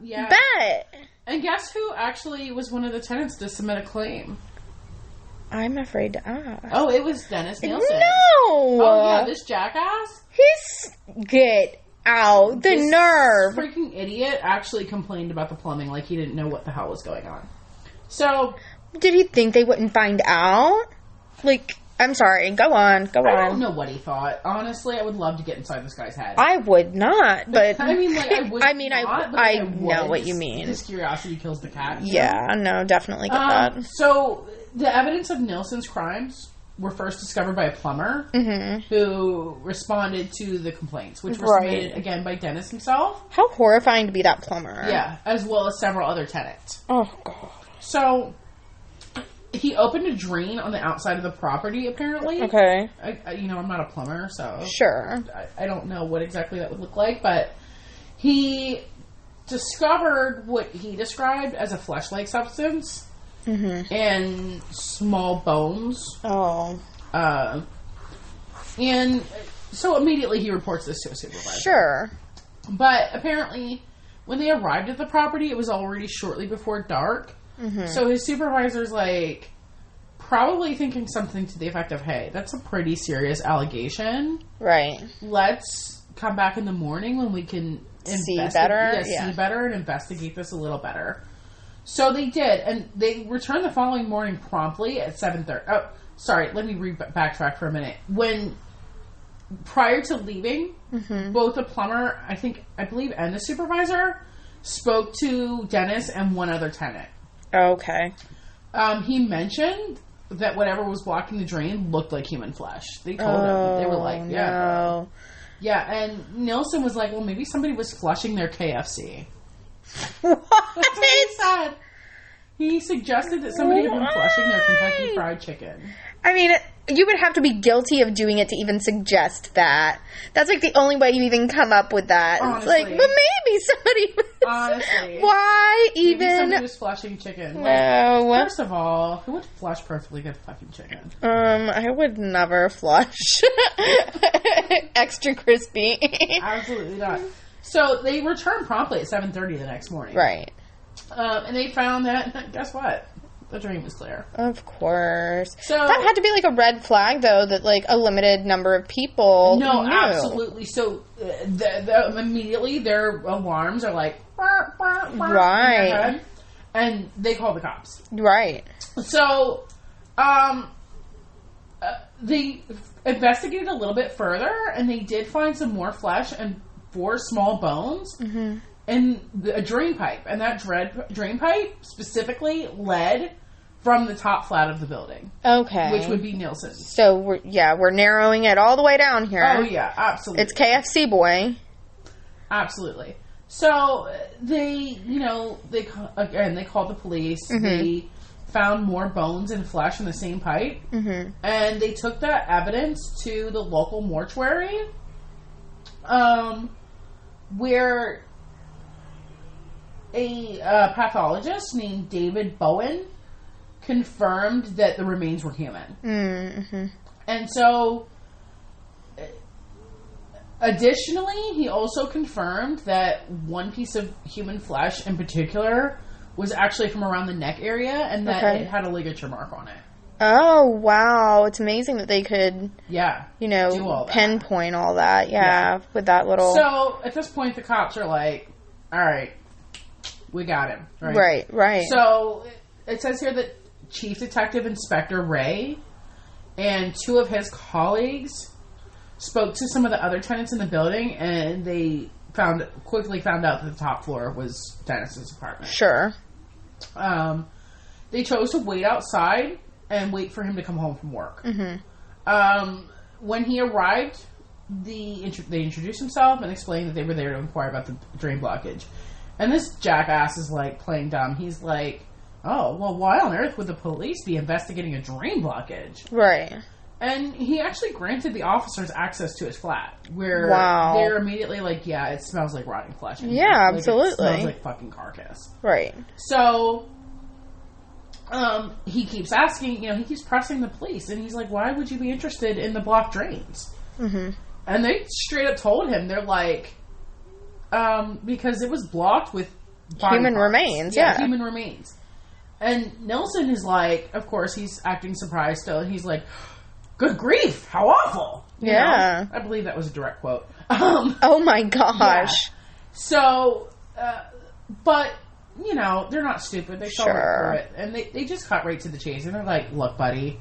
Yeah. Bet. And guess who actually was one of the tenants to submit a claim? I'm afraid to ask. Oh, it was Dennis Nilsen. No! Oh, yeah, this jackass? Get out. The This nerve. freaking idiot actually complained about the plumbing like he didn't know what the hell was going on. So, Did he think they wouldn't find out? Like, I'm sorry. Go on. I don't know what he thought. Honestly, I would love to get inside this guy's head. I would not, but I mean, like, I would I mean, not, but I would. know what you mean. His curiosity kills the cat. you know? Yeah, no, definitely get that. So, the evidence of Nilsen's crimes were first discovered by a plumber who responded to the complaints, which were submitted, again, by Dennis himself. How horrifying to be that plumber. Yeah, as well as several other tenants. Oh, God. So, he opened a drain on the outside of the property, apparently. Okay. I'm not a plumber, so... Sure. I don't know what exactly that would look like, but he discovered what he described as a flesh-like substance and small bones. Oh. And so immediately he reports this to a supervisor. Sure. But apparently, when they arrived at the property, it was already shortly before dark. So his supervisor's like, probably thinking something to the effect of, hey, that's a pretty serious allegation. Right. Let's come back in the morning when we can see better. See better and investigate this a little better. So they did, and they returned the following morning promptly at 7:30. Oh, sorry, let me backtrack for a minute. Prior to leaving, both the plumber, I believe, and the supervisor spoke to Dennis and one other tenant. Okay. He mentioned that whatever was blocking the drain looked like human flesh. They told him. They were like, yeah. No. Yeah, and Nilsen was like, well, maybe somebody was flushing their KFC. What? That's what he said. He suggested that somebody had been flushing their Kentucky Fried Chicken. I mean, you would have to be guilty of doing it to even suggest that. That's like the only way you even come up with that. Honestly. It's like, well, maybe somebody was... Honestly. Why even... Maybe somebody was flushing chicken. No. Like, first of all, who would flush perfectly good fucking chicken? I would never flush. Extra crispy. Absolutely not. So they returned promptly at 7:30 the next morning. Right. And they found that, guess what? The drain was clear. Of course. So that had to be like a red flag, though, that like a limited number of people No, knew. absolutely. So immediately their alarms are like... Right. And they call the cops. Right. So, they investigated a little bit further, and they did find some more flesh and 4 small bones in a drain pipe. And that drain pipe specifically led from the top flat of the building. Okay. Which would be Nilsen's. So, we're narrowing it all the way down here. Oh, yeah, absolutely. It's KFC boy. Absolutely. So, they called the police. They found more bones and flesh in the same pipe. And they took that evidence to the local mortuary, where a pathologist named David Bowen confirmed that the remains were human. And so, additionally, he also confirmed that one piece of human flesh in particular was actually from around the neck area, and that it had a ligature mark on it. Oh, wow. It's amazing that they could, do all that. pinpoint all that. Yeah, with that little... So, at this point, the cops are like, all right, we got him. Right. So, it says here that Chief Detective Inspector Ray and 2 of his colleagues spoke to some of the other tenants in the building, and they quickly found out that the top floor was Dennis's apartment. Sure. They chose to wait outside and wait for him to come home from work. When he arrived, they introduced himself and explained that they were there to inquire about the drain blockage. And this jackass is like playing dumb. He's like, oh, well, why on earth would the police be investigating a drain blockage? Right. And he actually granted the officers access to his flat, where they're immediately like, yeah, it smells like rotting flesh. Yeah, absolutely. It smells like fucking carcass. Right. So, he keeps asking, he keeps pressing the police, and he's like, why would you be interested in the blocked drains? And they straight up told him, they're like, because it was blocked with human remains, yeah. Human remains. And Nilsen is like, of course, he's acting surprised still, and he's like, good grief, how awful. You know? I believe that was a direct quote. Oh my gosh. Yeah. So, but, they're not stupid. They saw right through it. And they just cut right to the chase. And they're like, look, buddy,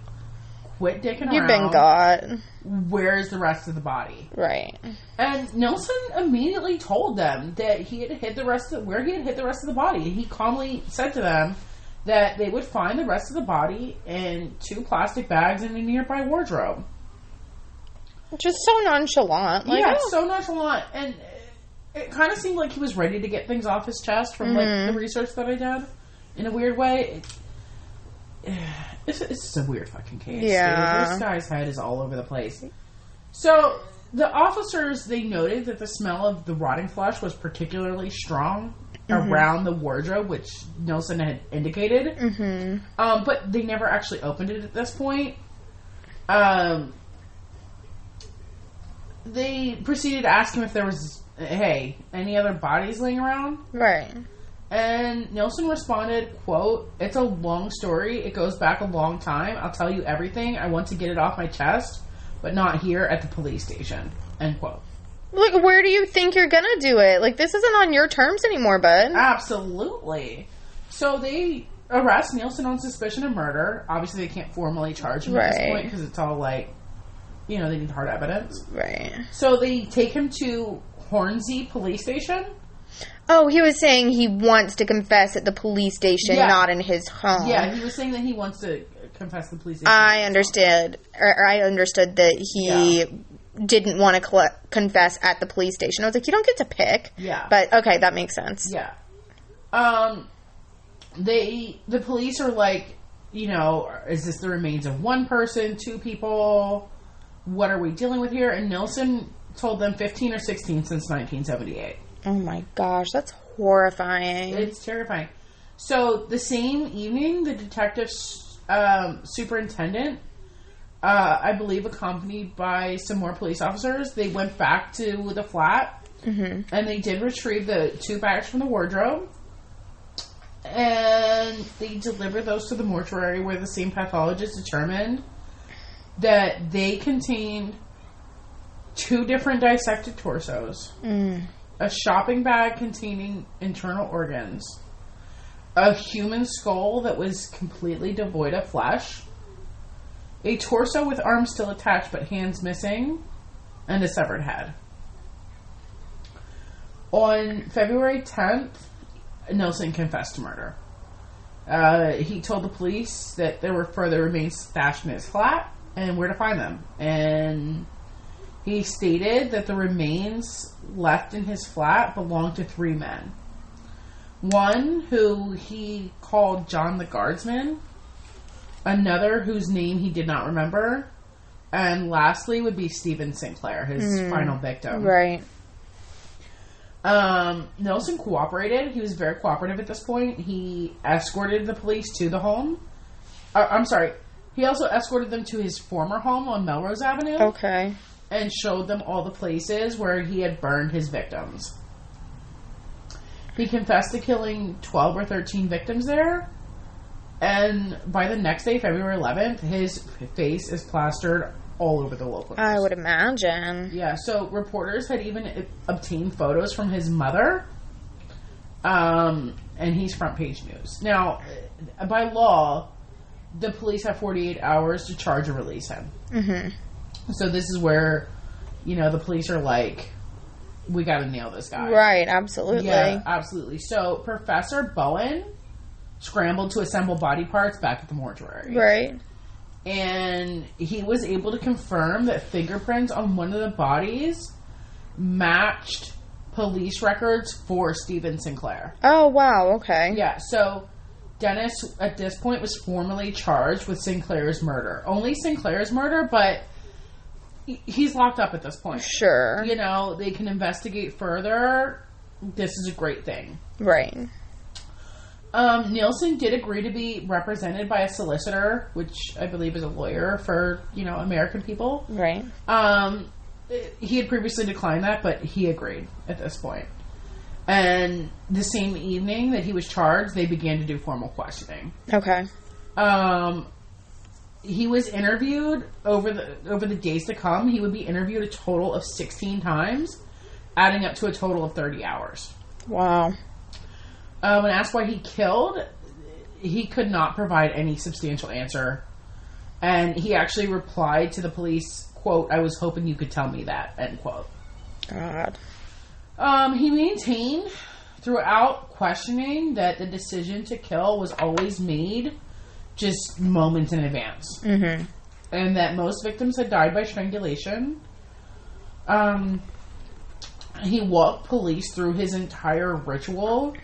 quit dicking around. You've been got. Where's the rest of the body? Right. And Nilsen immediately told them that he had hid where he had hid the rest of the body. He calmly said to them that they would find the rest of the body in 2 plastic bags in a nearby wardrobe. Just so nonchalant. So nonchalant. And it kind of seemed like he was ready to get things off his chest from the research that I did. In a weird way. It's just a weird fucking case. Yeah. Dude. This guy's head is all over the place. So, the officers, they noted that the smell of the rotting flesh was particularly strong around the wardrobe, which Nilsen had indicated. But they never actually opened it at this point. They proceeded to ask him if there was, any other bodies laying around? Right. And Nilsen responded, quote, "It's a long story. It goes back a long time. I'll tell you everything. I want to get it off my chest, but not here at the police station." End quote. Look, where do you think you're gonna do it? Like, this isn't on your terms anymore, bud. Absolutely. So they arrest Nilsen on suspicion of murder. Obviously, they can't formally charge him at this point because it's all like, they need hard evidence. Right. So they take him to Hornsey police station. Oh, he was saying he wants to confess at the police station, not in his home. Yeah, he was saying that he wants to confess at the police station. I understood that he didn't want to confess at the police station. I was like, you don't get to pick. Yeah. But, okay, that makes sense. Yeah. The police are like, is this the remains of one person, two people? What are we dealing with here? And Nilsen told them 15 or 16 since 1978. Oh my gosh, that's horrifying. It's terrifying. So the same evening, the detective superintendent, I believe accompanied by some more police officers, they went back to the flat, and they did retrieve the 2 bags from the wardrobe, and they delivered those to the mortuary, where the same pathologist determined that they contained 2 different dissected torsos, a shopping bag containing internal organs, a human skull that was completely devoid of flesh, a torso with arms still attached but hands missing, and a severed head. On February 10th, Nilsen confessed to murder. He told the police that there were further remains stashed in his flat and where to find them. And he stated that the remains left in his flat belonged to 3 men. One who he called John the Guardsman, another whose name he did not remember, and lastly would be Stephen Sinclair, his final victim. Right. Nilsen cooperated. He was very cooperative at this point. He escorted the police to the home. He also escorted them to his former home on Melrose Avenue. Okay. And showed them all the places where he had burned his victims. He confessed to killing 12 or 13 victims there. And by the next day, February 11th, his face is plastered all over the locals. I would imagine. Yeah, so reporters had even obtained photos from his mother. And he's front page news. Now, by law, the police have 48 hours to charge or release him. Mm-hmm. So this is where, the police are like, we got to nail this guy. Right, absolutely. Yeah, absolutely. So Professor Bowen scrambled to assemble body parts back at the mortuary. Right. And he was able to confirm that fingerprints on one of the bodies matched police records for Stephen Sinclair. Oh, wow, okay. Yeah, so Dennis, at this point, was formally charged with Sinclair's murder. Only Sinclair's murder, but he's locked up at this point. Sure. They can investigate further. This is a great thing. Right. Nilsen did agree to be represented by a solicitor, which I believe is a lawyer for, American people. Right. He had previously declined that, but he agreed at this point. And the same evening that he was charged, they began to do formal questioning. Okay. He was interviewed over the days to come. He would be interviewed a total of 16 times, adding up to a total of 30 hours. Wow. When asked why he killed, he could not provide any substantial answer. And he actually replied to the police, quote, "I was hoping you could tell me that," end quote. God. He maintained throughout questioning that the decision to kill was always made just moments in advance. Mm-hmm. And that most victims had died by strangulation. He walked police through his entire ritual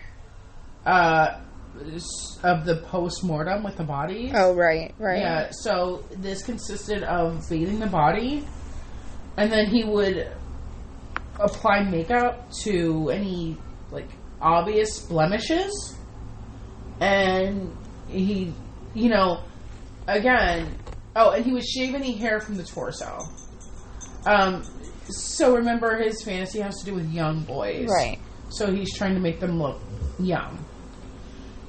of the post-mortem with the bodies. Oh, right. Yeah, so this consisted of bathing the body, and then he would apply makeup to any, obvious blemishes, and he, again, and he was shave any hair from the torso. So remember, his fantasy has to do with young boys. Right. So he's trying to make them look young.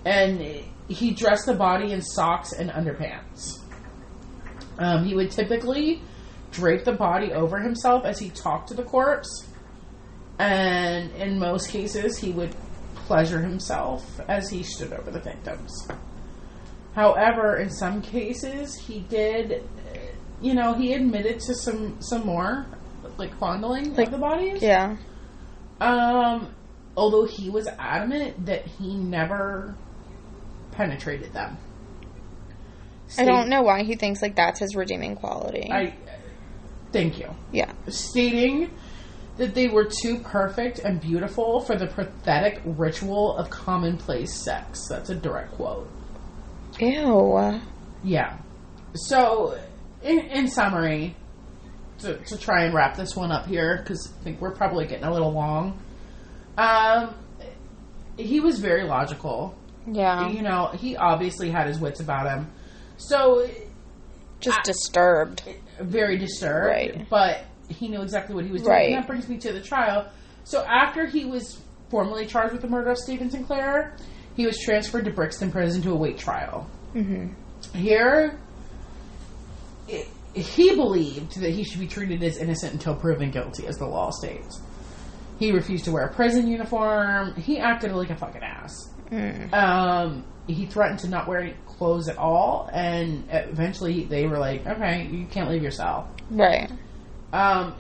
And he dressed the body in socks and underpants. He would typically drape the body over himself as he talked to the corpse. And in most cases, he would pleasure himself as he stood over the victims. However, in some cases, he did, he admitted to some more, like, fondling of the bodies. Yeah. Although he was adamant that he never penetrated them. I don't know why he thinks, like, that's his redeeming quality. Thank you. Yeah. Stating that they were too perfect and beautiful for the pathetic ritual of commonplace sex. That's a direct quote. Ew. Yeah. So, in summary, to try and wrap this one up here, because I think we're probably getting a little long, he was very logical. Yeah. He obviously had his wits about him. So... Just disturbed. Very disturbed. Right. But he knew exactly what he was doing. Right. And that brings me to the trial. So after he was formally charged with the murder of Stephen Sinclair, he was transferred to Brixton Prison to await trial. Mm-hmm. Here, he believed that he should be treated as innocent until proven guilty, as the law states. He refused to wear a prison uniform. He acted like a fucking ass. He threatened to not wear any clothes at all, and eventually they were like, okay, you can't leave your cell. Right.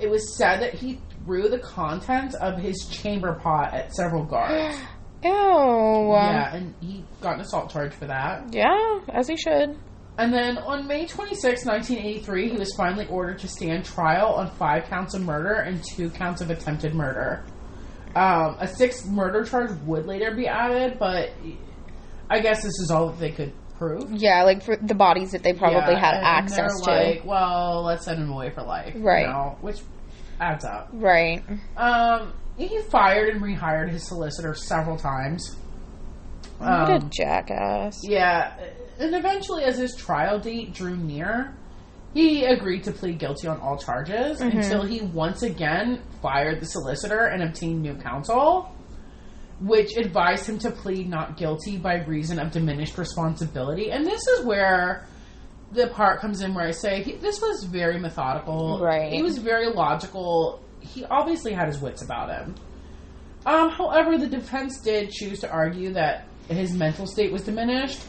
It was said that he threw the contents of his chamber pot at several guards. Ew. Yeah, and he got an assault charge for that. Yeah, as he should. And then on May 26, 1983, he was finally ordered to stand trial on 5 counts of murder and 2 counts of attempted murder. A 6th murder charge would later be added, but I guess this is all that they could prove. Yeah, like for the bodies that they probably had access to. Like, well, let's send him away for life. Right. Which adds up. Right. He fired and rehired his solicitor several times. What a jackass. Yeah. And eventually, as his trial date drew near, he agreed to plead guilty on all charges until he once again fired the solicitor and obtained new counsel, which advised him to plead not guilty by reason of diminished responsibility. And this is where the part comes in where I say, this was very methodical. Right. He was very logical. He obviously had his wits about him. However, the defense did choose to argue that his mental state was diminished,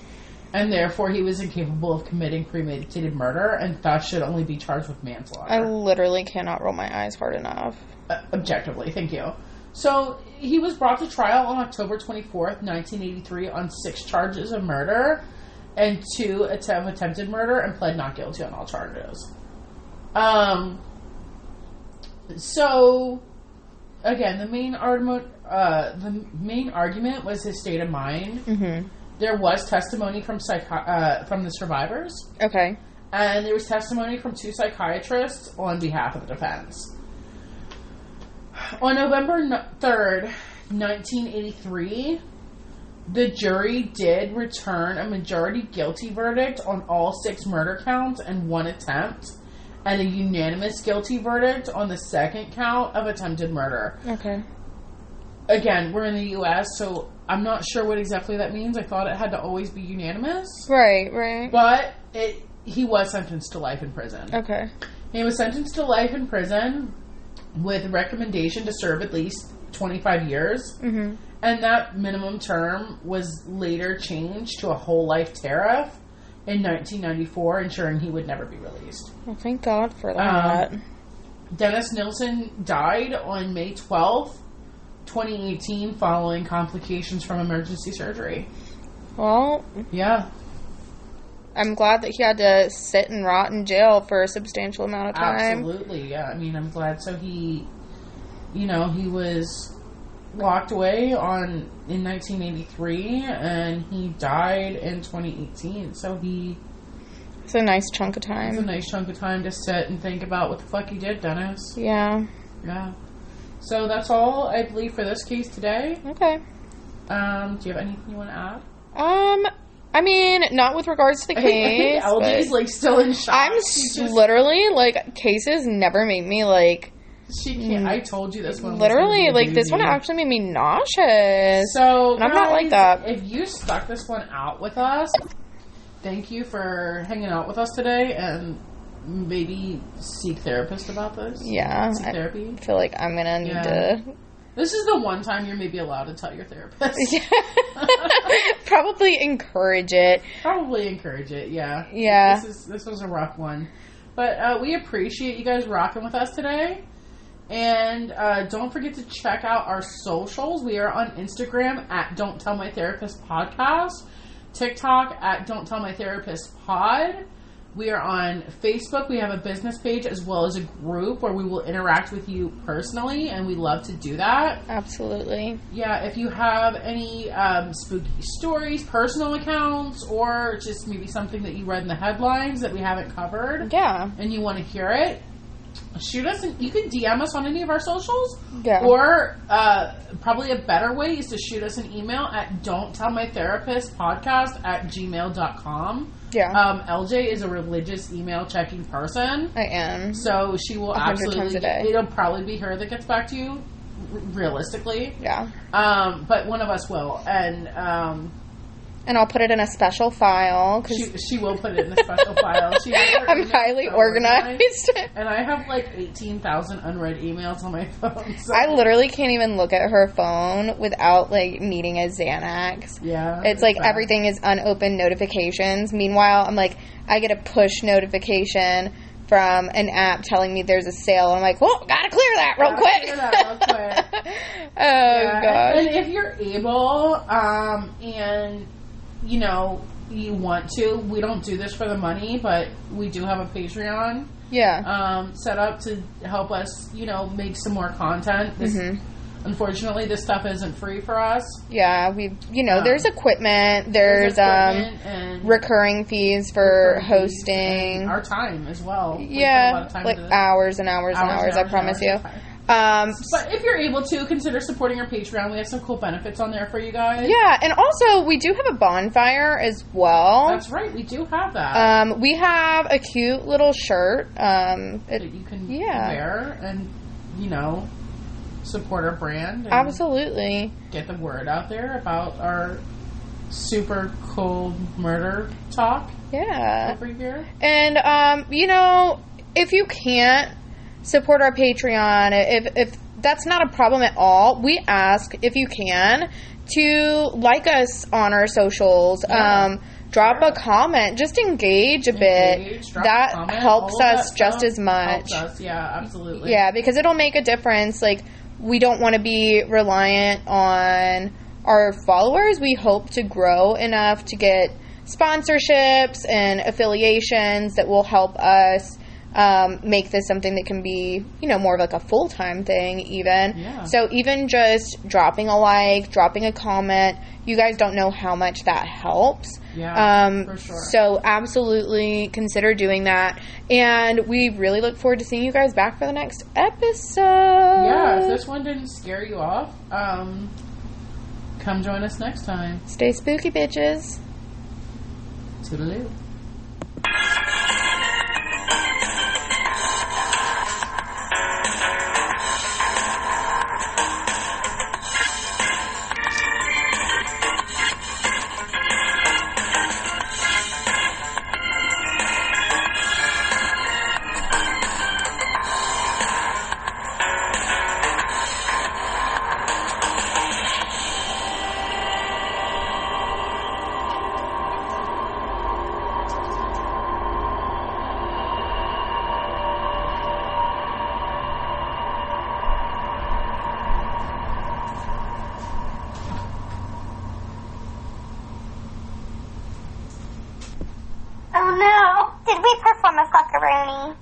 and therefore he was incapable of committing premeditated murder, and thus should only be charged with manslaughter. I literally cannot roll my eyes hard enough. Objectively, thank you. So, he was brought to trial on October 24th, 1983 on 6 charges of murder and 2 of attempted murder, and pled not guilty on all charges. So, again, the main argument was his state of mind. Mm-hmm. There was testimony from the survivors. Okay. And there was testimony from 2 psychiatrists on behalf of the defense. On November 3rd, 1983, the jury did return a majority guilty verdict on all 6 murder counts and 1 attempt, and a unanimous guilty verdict on the 2nd count of attempted murder. Okay. Again, we're in the U.S., so I'm not sure what exactly that means. I thought it had to always be unanimous. Right, right. But he was sentenced to life in prison. Okay. He was sentenced to life in prison with recommendation to serve at least 25 years. Mm-hmm. And that minimum term was later changed to a whole life tariff in 1994, ensuring he would never be released. Well, thank God for that. Dennis Nilsen died on May 12th, 2018, following complications from emergency surgery. Well, yeah. I'm glad that he had to sit and rot in jail for a substantial amount of time. Absolutely, yeah. I mean, I'm glad. So he was locked away in 1983, and he died in 2018. So it's a nice chunk of time. It's a nice chunk of time to sit and think about what the fuck he did, Dennis. Yeah. Yeah. So that's all, I believe, for this case today. Okay. Do you have anything you want to add? I mean, not with regards to the case. LG's, still in shock. I'm literally, cases never make me, She can't. I told you this one. Literally, like, this one actually made me nauseous. So, and I'm not like that. If you stuck this one out with us, thank you for hanging out with us today, and maybe seek therapist about this. Yeah. Seek therapy. I feel like I'm gonna need to... This is the one time you're maybe allowed to tell your therapist. Probably encourage it. Yeah. Yeah. This was a rough one. But we appreciate you guys rocking with us today. And don't forget to check out our socials. We are on Instagram at Don't Tell My Therapist Podcast. TikTok at Don't Tell My Therapist Pod. We are on Facebook. We have a business page as well as a group where we will interact with you personally, and we love to do that. Absolutely. Yeah, if you have any spooky stories, personal accounts, or just maybe something that you read in the headlines that we haven't covered, and you want to hear it, shoot us. You can DM us on any of our socials, or probably a better way is to shoot us an email at don'ttellmytherapistpodcast@gmail.com. LJ is a religious email checking person. I am. So she will 100 times a day. It'll probably be her that gets back to you, realistically. Yeah. But one of us will, and I'll put it in a special file. Cause she will put it in a special file. I'm highly organized. And I have like 18,000 unread emails on my phone. So. I literally can't even look at her phone without like needing a Xanax. Yeah. It's like everything is unopened notifications. Meanwhile, I'm like, I get a push notification from an app telling me there's a sale. I'm like, well, gotta clear that real quick. God. And if you're able, and you know, you want to, we don't do this for the money, but we do have a Patreon set up to help us, you know, make some more content. Unfortunately, this stuff isn't free for us. Yeah, there's equipment, there's and recurring fees for hosting. And our time as well. Yeah, a lot of time like hours and hours and hours, I promise you. But if you're able to, consider supporting our Patreon. We have some cool benefits on there for you guys. Yeah, and also we do have a bonfire as well. That's right, we do have that. We have a cute little shirt that you can wear and, you know, support our brand. And absolutely. Get the word out there about our super cool murder talk. Yeah. Over here. And, you know, if you can't support our Patreon, if that's not a problem at all, we ask, if you can, to like us on our socials, drop a comment, just engage a bit. That helps us just as much. Helps us, yeah, absolutely. Yeah, because it'll make a difference. Like, we don't want to be reliant on our followers. We hope to grow enough to get sponsorships and affiliations that will help us make this something that can be, you know, more of like a full-time thing even. Yeah. So even just dropping a like, dropping a comment, you guys don't know how much that helps. Yeah, for sure. So absolutely consider doing that. And we really look forward to seeing you guys back for the next episode. Yeah, if this one didn't scare you off, come join us next time. Stay spooky, bitches. Toodaloo. Oh no, did we perform a fuckaroni?